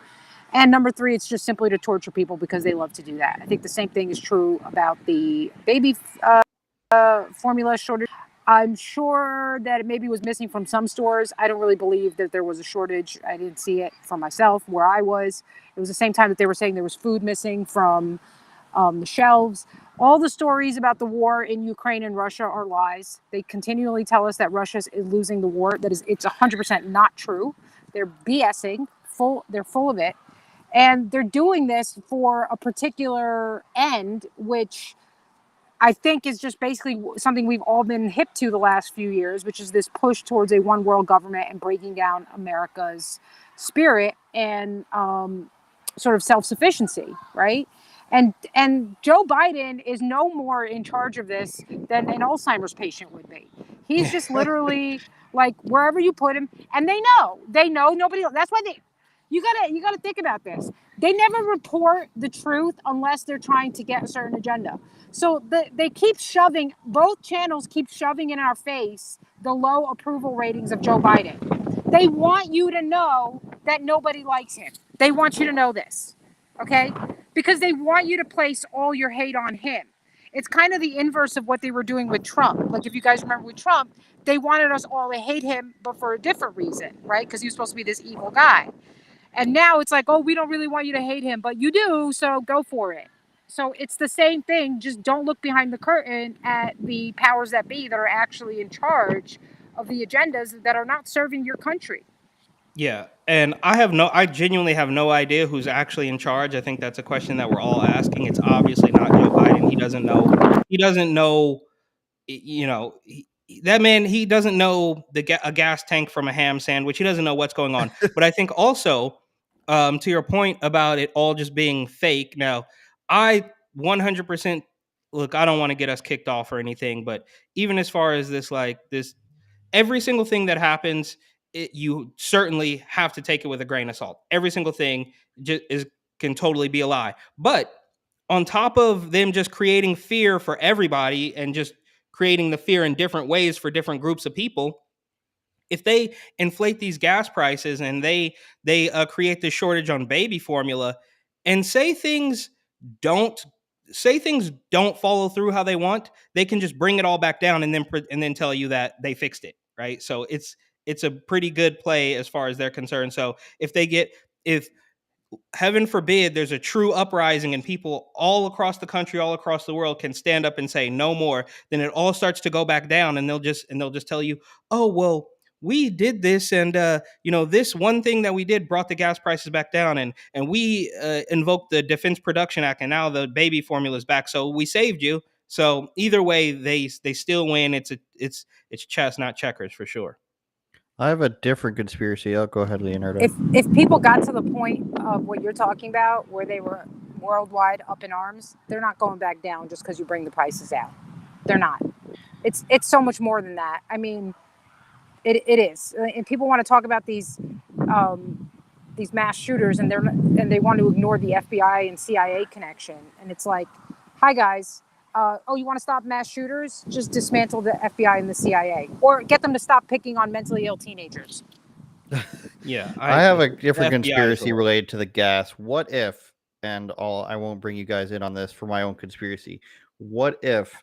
And number three, it's just simply to torture people because they love to do that. I think the same thing is true about the baby formula shortage. I'm sure that it maybe was missing from some stores. I don't really believe that there was a shortage. I didn't see it for myself where I was. It was the same time that they were saying there was food missing from the shelves. All the stories about the war in Ukraine and Russia are lies. They continually tell us that Russia is losing the war. It's 100% not true. They're BSing. They're full of it. And they're doing this for a particular end, which I think is just basically something we've all been hip to the last few years, which is this push towards a one world government and breaking down America's spirit and sort of self-sufficiency, right? And Joe Biden is no more in charge of this than an Alzheimer's patient would be. He's just literally like wherever you put him, and they know nobody. That's why you gotta think about this. They never report the truth unless they're trying to get a certain agenda. So they keep shoving, both channels keep shoving in our face the low approval ratings of Joe Biden. They want you to know that nobody likes him. They want you to know this, okay? Because they want you to place all your hate on him. It's kind of the inverse of what they were doing with Trump. Like, if you guys remember with Trump, they wanted us all to hate him, but for a different reason, right? Because he was supposed to be this evil guy. And now it's like, oh, we don't really want you to hate him, but you do, so go for it. So it's the same thing. Just don't look behind the curtain at the powers that be that are actually in charge of the agendas that are not serving your country. Yeah, and I genuinely have no idea who's actually in charge. I think that's a question that we're all asking. It's obviously not Joe Biden. He doesn't know. He doesn't know. You know, that man. He doesn't know a gas tank from a ham sandwich. He doesn't know what's going on. But I think also, to your point about it all just being fake. Now, I 100% look. I don't want to get us kicked off or anything, but even as far as this, every single thing that happens, you certainly have to take it with a grain of salt. Every single thing can totally be a lie. But on top of them just creating fear for everybody and just creating the fear in different ways for different groups of people, if they inflate these gas prices and they create this shortage on baby formula, and don't say things don't follow through how they want, they can just bring it all back down and then tell you that they fixed it, right? So it's a pretty good play as far as they're concerned. So if heaven forbid there's a true uprising and people all across the country, all across the world can stand up and say no more, then it all starts to go back down, and they'll just tell you, oh well, we did this, and this one thing that we did brought the gas prices back down, and we invoked the Defense Production Act, and now the baby formula is back, so we saved you. So either way, they still win. It's chess, not checkers, for sure. I have a different conspiracy. I'll go ahead, Leonarda. If people got to the point of what you're talking about, where they were worldwide up in arms, they're not going back down just because you bring the prices out. They're not. It's so much more than that. I mean, it is. And people want to talk about these mass shooters, and they want to ignore the FBI and CIA connection. And it's like, hi guys. You want to stop mass shooters? Just dismantle the FBI and the CIA, or get them to stop picking on mentally ill teenagers. Yeah, I have a different conspiracy related to the gas. What if, I won't bring you guys in on this for my own conspiracy. What if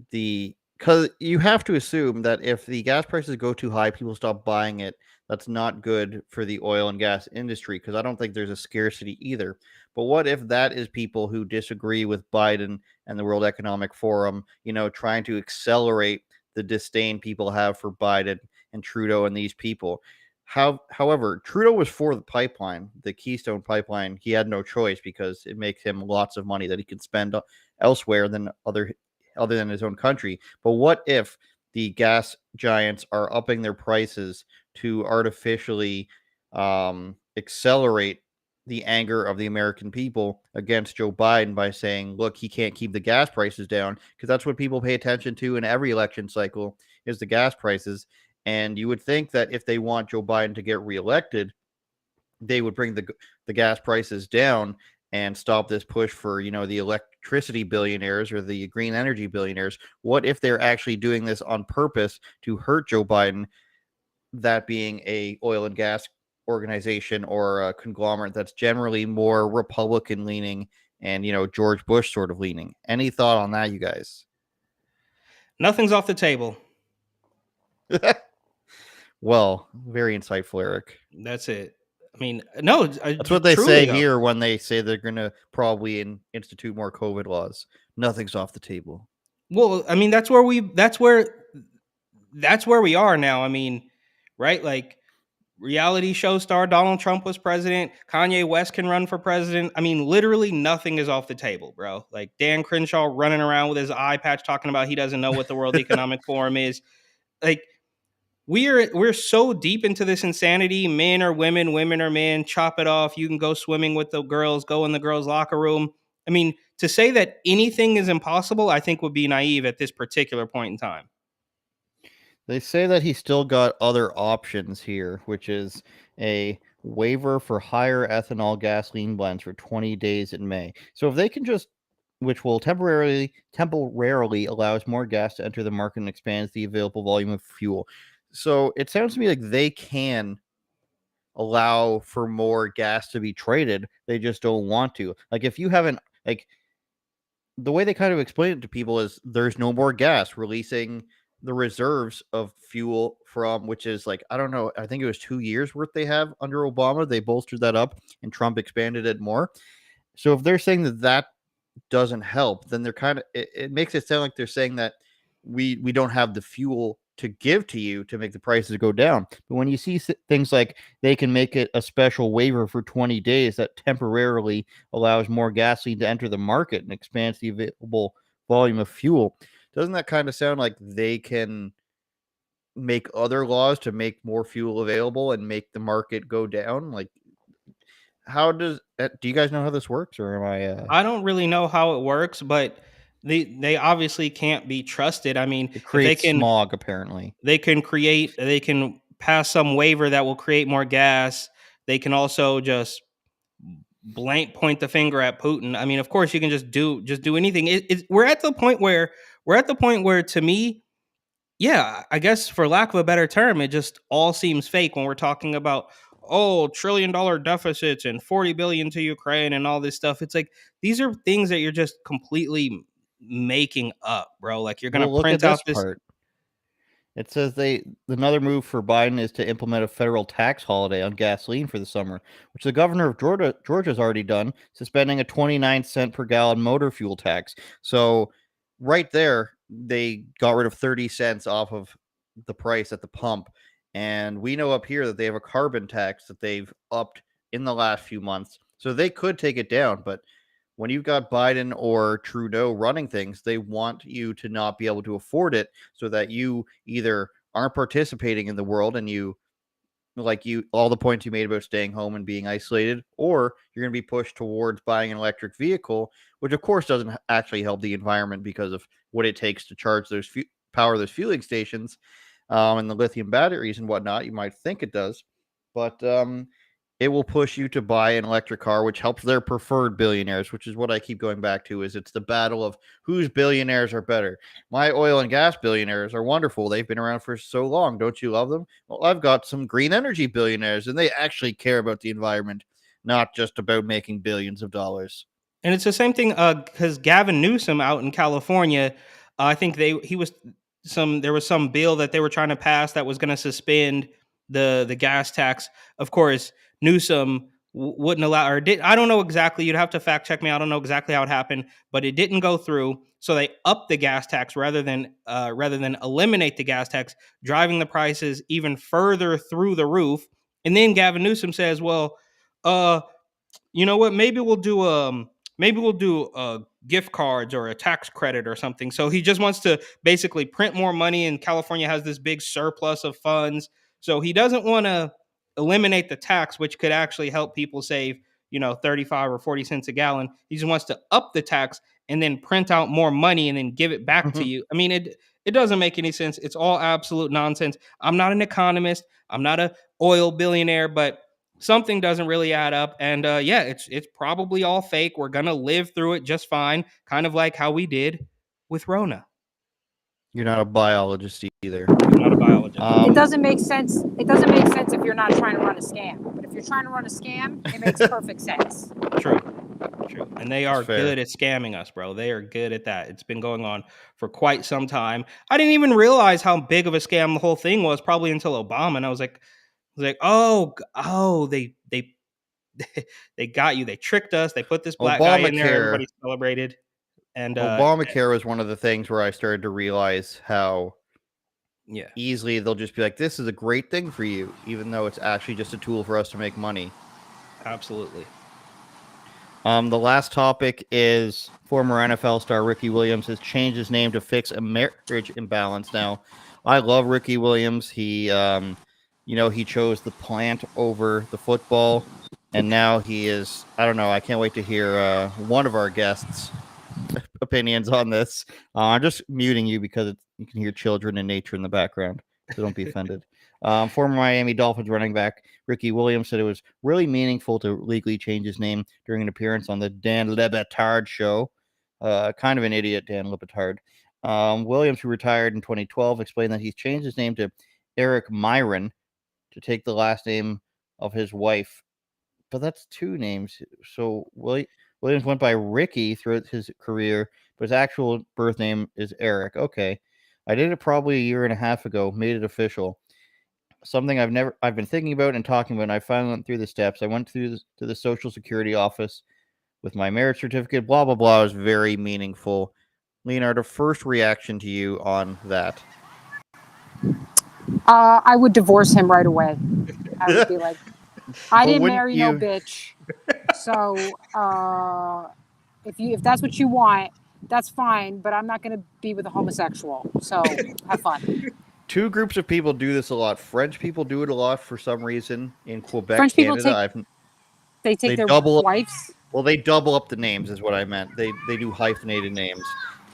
because you have to assume that if the gas prices go too high, people stop buying it. That's not good for the oil and gas industry, because I don't think there's a scarcity either. But what if that is people who disagree with Biden and the World Economic Forum, trying to accelerate the disdain people have for Biden and Trudeau and these people? However, Trudeau was for the pipeline, the Keystone pipeline. He had no choice because it makes him lots of money that he can spend elsewhere than other than his own country. But what if the gas giants are upping their prices to artificially accelerate the anger of the American people against Joe Biden by saying, look, he can't keep the gas prices down? Because that's what people pay attention to in every election cycle, is the gas prices. And you would think that if they want Joe Biden to get reelected, they would bring the gas prices down and stop this push for, the electricity billionaires or the green energy billionaires. What if they're actually doing this on purpose to hurt Joe Biden, that being a oil and gas organization or a conglomerate that's generally more Republican leaning and, George Bush sort of leaning? Any thought on that, you guys? Nothing's off the table. Well, very insightful, Eric. That's it. I mean, no, that's what they say here when they say they're going to probably institute more COVID laws. Nothing's off the table. Well, I mean, that's where we are now. I mean, right? Like, reality show star Donald Trump was president. Kanye West can run for president. I mean, literally nothing is off the table, bro. Like Dan Crenshaw running around with his eye patch talking about he doesn't know what the World Economic Forum is. Like, we're so deep into this insanity. Men are women, women are men. Chop it off. You can go swimming with the girls, go in the girls' locker room. I mean, to say that anything is impossible, I think would be naive at this particular point in time. They say that he's still got other options here, which is a waiver for higher ethanol gasoline blends for 20 days in May. So if they can just which will temporarily allows more gas to enter the market and expands the available volume of fuel. So it sounds to me like they can allow for more gas to be traded. They just don't want to. Like if you haven't like the way they kind of explain it to people is there's no more gas, releasing the reserves of fuel from, which is like, I don't know, I think it was 2 years worth they have under Obama. They bolstered that up and Trump expanded it more. So if they're saying that that doesn't help, then they're kind of, it makes it sound like they're saying that we don't have the fuel to give to you to make the prices go down. But when you see things like they can make it a special waiver for 20 days that temporarily allows more gasoline to enter the market and expands the available volume of fuel, doesn't that kind of sound like they can make other laws to make more fuel available and make the market go down? Like, how does do you guys know how this works, or am I I don't really know how it works, but they obviously can't be trusted. I mean, it if they creates can smog apparently. they can pass some waiver that will create more gas. They can also just blank point the finger at Putin. I mean, of course you can just do anything. We're at the point where to me, yeah, I guess for lack of a better term, it just all seems fake when we're talking about $1 trillion deficits and 40 billion to Ukraine and all this stuff. It's like these are things that you're just completely making up, bro. Like you're gonna Well, look at print out this this. part. It says another move for Biden is to implement a federal tax holiday on gasoline for the summer, which the governor of Georgia's already done, suspending a 29-cent per gallon motor fuel tax. So right there, they got rid of 30 cents off of the price at the pump. And we know up here that they have a carbon tax that they've upped in the last few months. So they could take it down, but when you've got Biden or Trudeau running things, they want you to not be able to afford it so that you either aren't participating in the world and all the points you made about staying home and being isolated, or you're going to be pushed towards buying an electric vehicle, which of course doesn't actually help the environment because of what it takes to charge power those fueling stations, and the lithium batteries and whatnot. You might think it does, but it will push you to buy an electric car, which helps their preferred billionaires, which is what I keep going back to, is it's the battle of whose billionaires are better. My oil and gas billionaires are wonderful. They've been around for so long. Don't you love them? Well, I've got some green energy billionaires, and they actually care about the environment, not just about making billions of dollars. And it's the same thing because Gavin Newsom out in California, I think there was some bill that they were trying to pass that was going to suspend the gas tax. Of course, Newsom wouldn't allow, I don't know exactly. You'd have to fact check me. I don't know exactly how it happened, but it didn't go through. So they upped the gas tax rather than eliminate the gas tax, driving the prices even further through the roof. And then Gavin Newsom says, "Well, you know what? Maybe we'll do gift cards or a tax credit or something." So he just wants to basically print more money, and California has this big surplus of funds. So he doesn't want to eliminate the tax, which could actually help people save, 35 or 40 cents a gallon. He just wants to up the tax and then print out more money and then give it back to you. I mean, it doesn't make any sense. It's all absolute nonsense. I'm not an economist. I'm not a oil billionaire, but something doesn't really add up. And yeah, it's probably all fake. We're gonna live through it just fine, kind of like how we did with Rona. You're not a biologist either. I'm not a biologist. It doesn't make sense. It doesn't make sense if you're not trying to run a scam. But if you're trying to run a scam, it makes perfect sense. True. And they are good at scamming us, bro. They are good at that. It's been going on for quite some time. I didn't even realize how big of a scam the whole thing was, probably until Obama. And I was like, oh, they they got you. They tricked us. They put this black guy in there. Everybody celebrated. And Obamacare was one of the things where I started to realize how easily they'll just be like, this is a great thing for you, even though it's actually just a tool for us to make money. Absolutely. The last topic is former NFL star Ricky Williams has changed his name to fix a marriage imbalance. Now, I love Ricky Williams. He, he chose the plant over the football, and now he is, I don't know, I can't wait to hear one of our guests' opinions on this. I'm just muting you because you can hear children and nature in the background, so don't be offended. Former Miami Dolphins running back Ricky Williams said it was really meaningful to legally change his name during an appearance on the Dan Le Batard show. kind of an idiot, Dan Lipitard. Williams, who retired in 2012, explained that he's changed his name to Eric Myron to take the last name of his wife. But that's two names. So Williams went by Ricky throughout his career, but his actual birth name is Eric. Okay. I did it probably a year and a half ago, made it official. Something I've been thinking about and talking about, and I finally went through the steps. I went to the Social Security office with my marriage certificate, blah, blah, blah. It was very meaningful. Leonardo, first reaction to you on that? I would divorce him right away. I would be like, I didn't marry no bitch. So if that's what you want, that's fine. But I'm not going to be with a homosexual. So have fun. Two groups of people do this a lot. French people do it a lot for some reason in Quebec, French people Canada. they take their wives. Well, they double up the names, is what I meant. They do hyphenated names,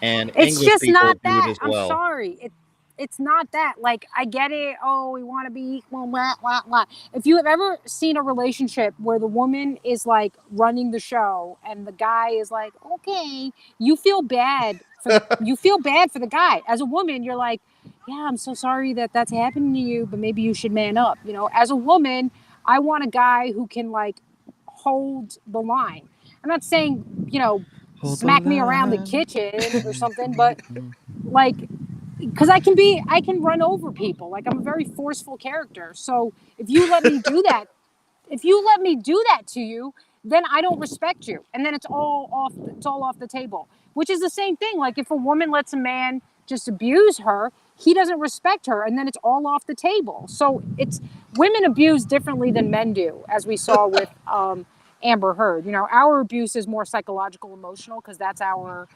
and It's English just people not do that. it as well. I'm sorry. It's not that. Like, I get it. Oh, we want to be equal. Blah, blah, blah. If you have ever seen a relationship where the woman is like running the show and the guy is like, okay, you feel bad. You feel bad for the guy. As a woman, you're like, yeah, I'm so sorry that that's happening to you, but maybe you should man up. You know, as a woman, I want a guy who can like hold the line. I'm not saying, smack me around the kitchen or something, but like, because I can run over people. Like, I'm a very forceful character. So if you let me do that, to you, then I don't respect you. And then it's all off the table, which is the same thing. Like, if a woman lets a man just abuse her, he doesn't respect her, and then it's all off the table. So it's women abuse differently than men do, as we saw with Amber Heard. Our abuse is more psychological, emotional, because that's our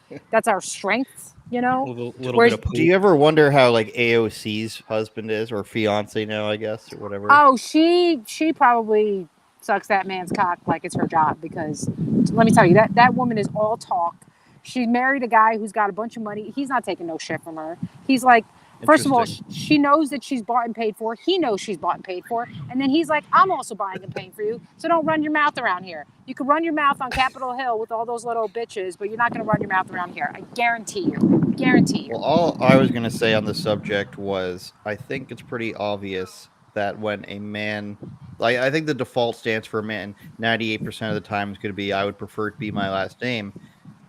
strength. Little Whereas, bit of poop. Do you ever wonder how like AOC's husband is, or fiance now, I guess, or whatever? Oh, she probably sucks that man's cock like it's her job, because let me tell you, that woman is all talk. She married a guy who's got a bunch of money. He's not taking no shit from her. He's like, first of all, she knows that she's bought and paid for. He knows she's bought and paid for. And then he's like, I'm also buying and paying for you. So don't run your mouth around here. You can run your mouth on Capitol Hill with all those little bitches, but you're not going to run your mouth around here. I guarantee you. Guarantee you. Well, all I was going to say on the subject was I think it's pretty obvious that when a man, like, I think the default stance for a man 98% of the time is going to be, I would prefer it be my last name.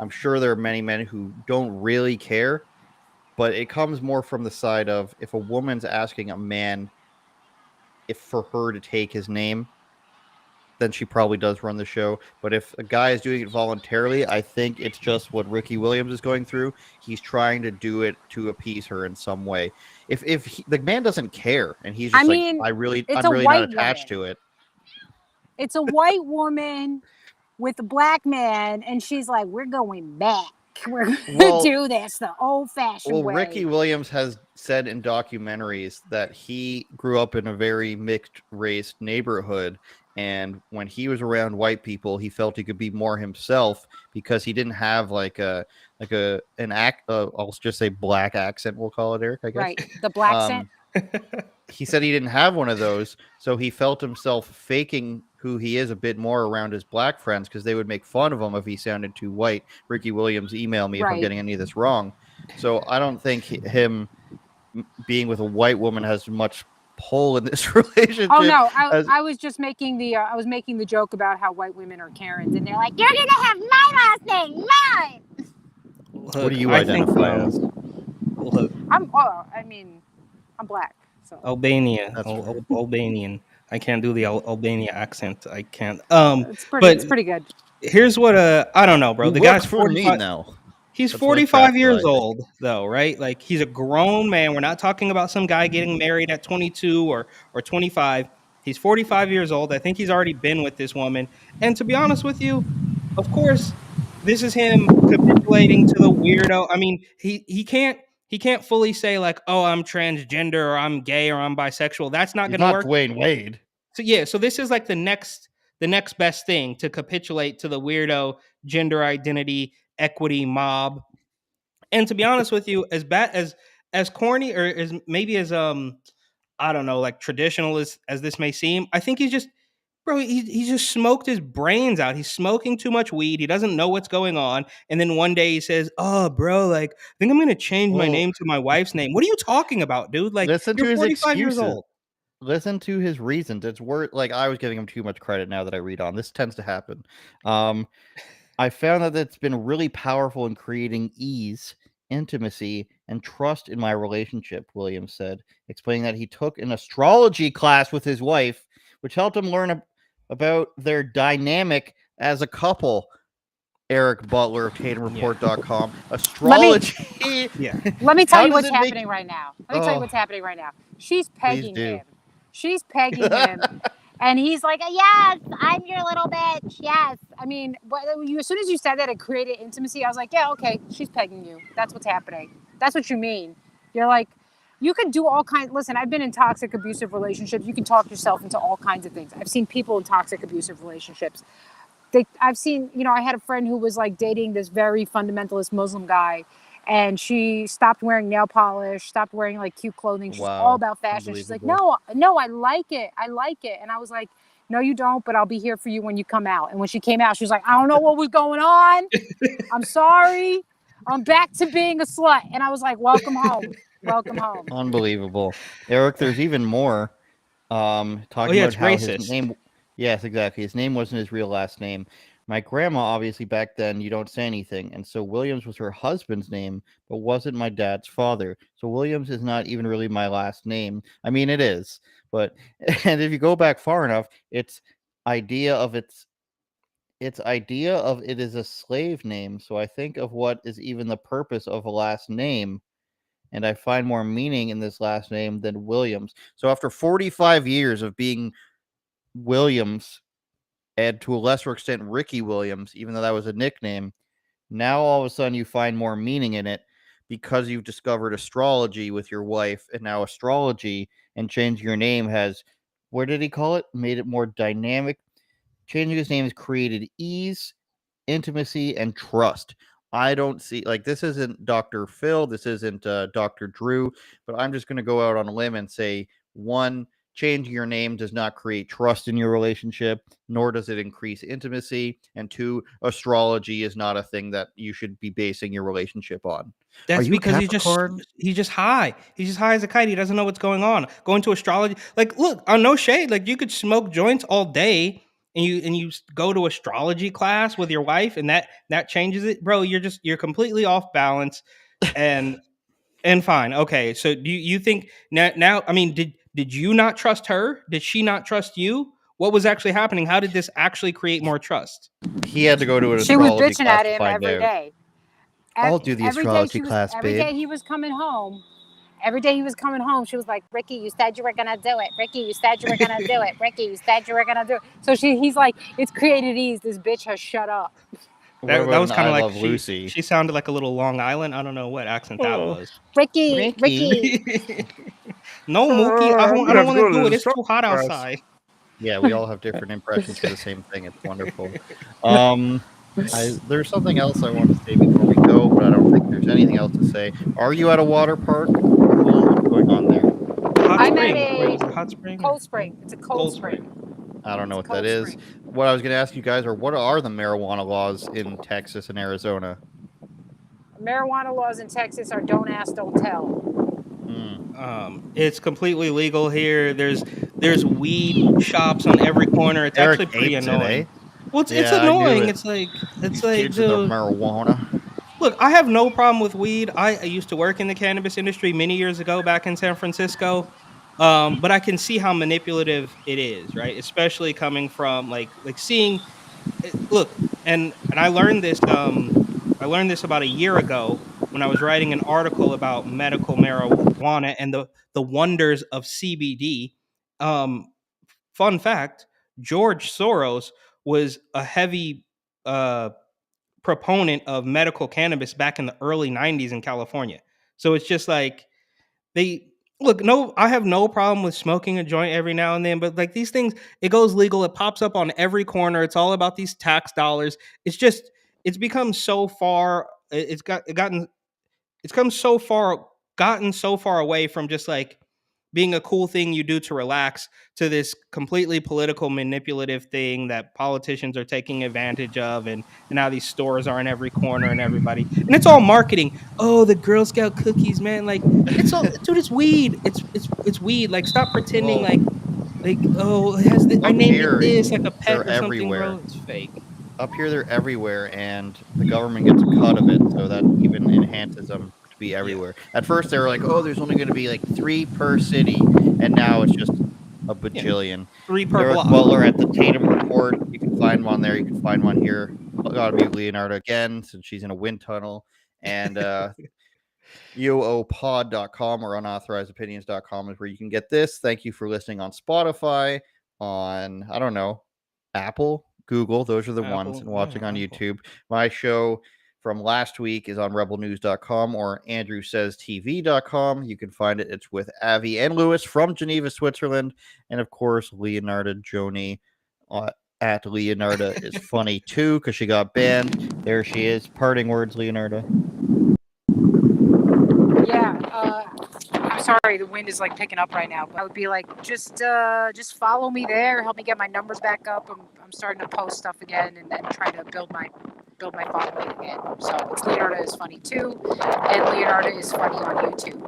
I'm sure there are many men who don't really care, but it comes more from the side of if a woman's asking a man if for her to take his name, then she probably does run the show. But if a guy is doing it voluntarily, I think it's just what Ricky Williams is going through. He's trying to do it to appease her in some way. If the man doesn't care and he's just I'm really not attached to it. It's a white woman with a black man, and she's like, we're going back. We're going to do this the old-fashioned way. Well, Ricky Williams has said in documentaries that he grew up in a very mixed-race neighborhood, and when he was around white people, he felt he could be more himself because he didn't have an I'll just say black accent. We'll call it, Eric, I guess. Right, the black accent. He said he didn't have one of those, so he felt himself faking who he is a bit more around his black friends because they would make fun of him if he sounded too white. Ricky Williams, email me if I'm getting any of this wrong. So I don't think him being with a white woman has much pull in this relationship. Oh no, I was just making the joke about how white women are Karens, and they're like, you're gonna have my last name, mine. What do you identify as? I'm black. So. Albanian. I can't do the Albania accent. I can't. It's pretty good. Here's what I don't know, bro. The guy's 45 now. He's 45 years old, though, right? Like, he's a grown man. We're not talking about some guy getting married at 22 or 25. He's 45 years old. I think he's already been with this woman. And to be honest with you, of course, this is him capitulating to the weirdo. I mean, he can't fully say like, oh, I'm transgender or I'm gay or I'm bisexual. That's not going to work. Dwayne Wade. So yeah, so this is like the next best thing to capitulate to the weirdo gender identity equity mob. And to be honest with you, as bad as corny or as maybe as I don't know, like traditional as this may seem, I think he's Bro, he just smoked his brains out. He's smoking too much weed. He doesn't know what's going on. And then one day he says, "Oh, bro, like I think I'm gonna change my name to my wife's name." What are you talking about, dude? Like Listen to you're his 45 years excuses. old. Listen to his reasons. It's worth like I was giving him too much credit now that I read on. This tends to happen. I found that it's been really powerful in creating ease, intimacy, and trust in my relationship, Williams said, explaining that he took an astrology class with his wife, which helped him learn about their dynamic as a couple. Eric Butler of TatumReport.com. Astrology. Let me tell How you does what's it make- happening right now. Let me tell you what's happening right now. She's Please pegging do. him. She's pegging him. And he's like, yes, I'm your little bitch. Yes. I mean, as soon as you said that it created intimacy, I was like, yeah, okay, she's pegging you. That's what's happening. That's what you mean. You're like, you could do all kinds. Listen, I've been in toxic, abusive relationships. You can talk yourself into all kinds of things. I've seen people in toxic, abusive relationships. I've seen, I had a friend who was like dating this very fundamentalist Muslim guy, and she stopped wearing nail polish, stopped wearing like cute clothing. She's all about fashion. She's like, no, I like it. I like it. And I was like, no, you don't, but I'll be here for you when you come out. And when she came out, she was like, I don't know what was going on. I'm sorry. I'm back to being a slut. And I was like, welcome home. Welcome home. Unbelievable. Eric, there's even more. Talking about it's how racist. his name. Yes, exactly. His name wasn't his real last name. My grandma, obviously, back then, you don't say anything. And so Williams was her husband's name, but wasn't my dad's father. So Williams is not even really my last name. I mean, it is. But, and if you go back far enough, its idea of it is a slave name. So I think of what is even the purpose of a last name. And I find more meaning in this last name than Williams. So after 45 years of being Williams, and to a lesser extent Ricky Williams, even though that was a nickname, now all of a sudden you find more meaning in it because you've discovered astrology with your wife, and now astrology and changing your name has, what did he call it? Made it more dynamic. Changing his name has created ease, intimacy, and trust. I don't see, like, this isn't Dr. Phil, this isn't Dr. Drew, but I'm just going to go out on a limb and say, one, changing your name does not create trust in your relationship, nor does it increase intimacy. And two, astrology is not a thing that you should be basing your relationship on. That's Are you because Capricorn? he's just high. He's just high as a kite. He doesn't know what's going on. Going to astrology, like, look, no shade. Like, you could smoke joints all day, and you go to astrology class with your wife, and that changes it, bro. You're completely off balance, and fine. Okay, so do you think now? I mean, did you not trust her? Did she not trust you? What was actually happening? How did this actually create more trust? He had to go to an She was astrology bitching class at to him find every out. day. I'll do the astrology class, every babe. day he was coming home. Every day he was coming home, she was like, Ricky, you said you were gonna do it. Ricky, you said you were gonna do it. Ricky, you said you were gonna do it. So he's like, it's created ease. This bitch has shut up. That was kind I of like Love Lucy? She sounded like a little Long Island. I don't know what accent that was. Ricky. No, Mookie, I don't want to do it. It's too hot class. outside. Yeah, we all have different impressions for the same thing. It's wonderful. There's something else I want to say before we go, but I don't think there's anything else to say. Are you at a water park? What's going on there? I'm at a hot spring. Cold spring. It's a cold spring. I don't know what that is. What I was going to ask you guys are, what are the marijuana laws in Texas and Arizona? Marijuana laws in Texas are don't ask, don't tell. It's completely legal here. There's weed shops on every corner. It's Eric actually pretty hates it, annoying. eh? Well, it's Yeah, I knew annoying. it. It's like These kids with their marijuana. Look, I have no problem with weed. I used to work in the cannabis industry many years ago back in San Francisco. But I can see how manipulative it is, right? Especially coming from like seeing look, and I learned this about a year ago when I was writing an article about medical marijuana and the wonders of CBD. Fun fact, George Soros was a heavy proponent of medical cannabis back in the early 90s in California. So it's just like I have no problem with smoking a joint every now and then, but like these things, it goes legal, it pops up on every corner. It's all about these tax dollars. It's become so far, gotten so far away from just like being a cool thing you do to relax to this completely political manipulative thing that politicians are taking advantage of, and now these stores are in every corner and everybody, and it's all marketing. Oh, the Girl Scout cookies, man. Like, it's all, dude, it's weed. It's weed. Like, stop pretending Well, like, oh, it has I up named here, it this, like a pet they're or something, everywhere. bro. It's fake. Up here, they're everywhere, and the government gets a cut of it, so that even enhances them to be everywhere. At first, they were like, "Oh, there's only going to be like 3 per city," and now it's just a bajillion. 3 per There was block. Butler at the Tatum Report. You can find one there. You can find one here. I gotta mute Leonarda again since she's in a wind tunnel. And UOPod.com or unauthorizedopinions.com is where you can get this. Thank you for listening on Spotify, on, I don't know, Apple, Google. Those are the ones, and watching on YouTube. My show from last week is on rebelnews.com or andrewsaystv.com. You can find it. It's with Avi and Lewis from Geneva, Switzerland. And of course, Leonarda Jonie at Leonarda is funny too, because she got banned. There she is. Parting words, Leonarda. Yeah, I'm sorry, the wind is like picking up right now. But I would be like, just follow me there, help me get my numbers back up. I'm starting to post stuff again and then try to build my following again. So it's Leonarda is funny too, and Leonarda is funny on YouTube.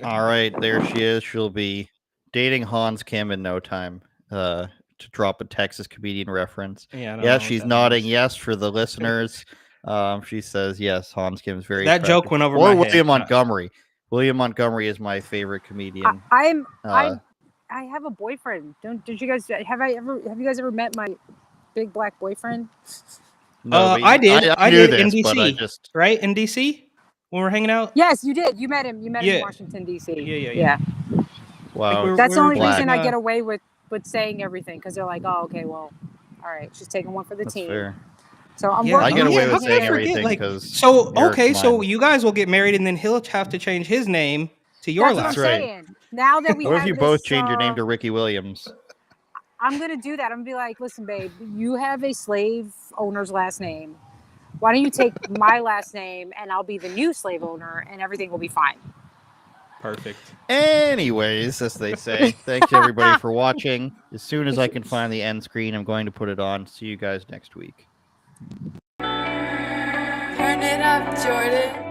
All right, there she is. She'll be dating Hans Kim in no time. To drop a Texas comedian reference. Yeah, she's nodding yes for the listeners. She says yes. Hans Kim is very that attractive. joke went over or my William head. Montgomery. William Montgomery is my favorite comedian. I have a boyfriend. Don't you guys have you guys ever met my big black boyfriend? No, I did. I did this, in DC, but I just... right? In DC when we're hanging out. Yes, you did. You met him. You met him in Washington D.C. Yeah. Wow. Like that's the only black. reason I get away with saying everything, because they're like, oh, okay, well, all right, she's taking one for the team. Fair. So I'm I get away with saying everything because so you guys will get married and then he'll have to change his name to your last name. Saying. Now that we what have if you both change your name to Ricky Williams? I'm gonna do that. I'm gonna be like, listen, babe, you have a slave owner's last name. Why don't you take my last name and I'll be the new slave owner and everything will be fine. Perfect. Anyways, as they say, thank you everybody for watching. As soon as I can find the end screen, I'm going to put it on. See you guys next week. Turn it up, Jordan.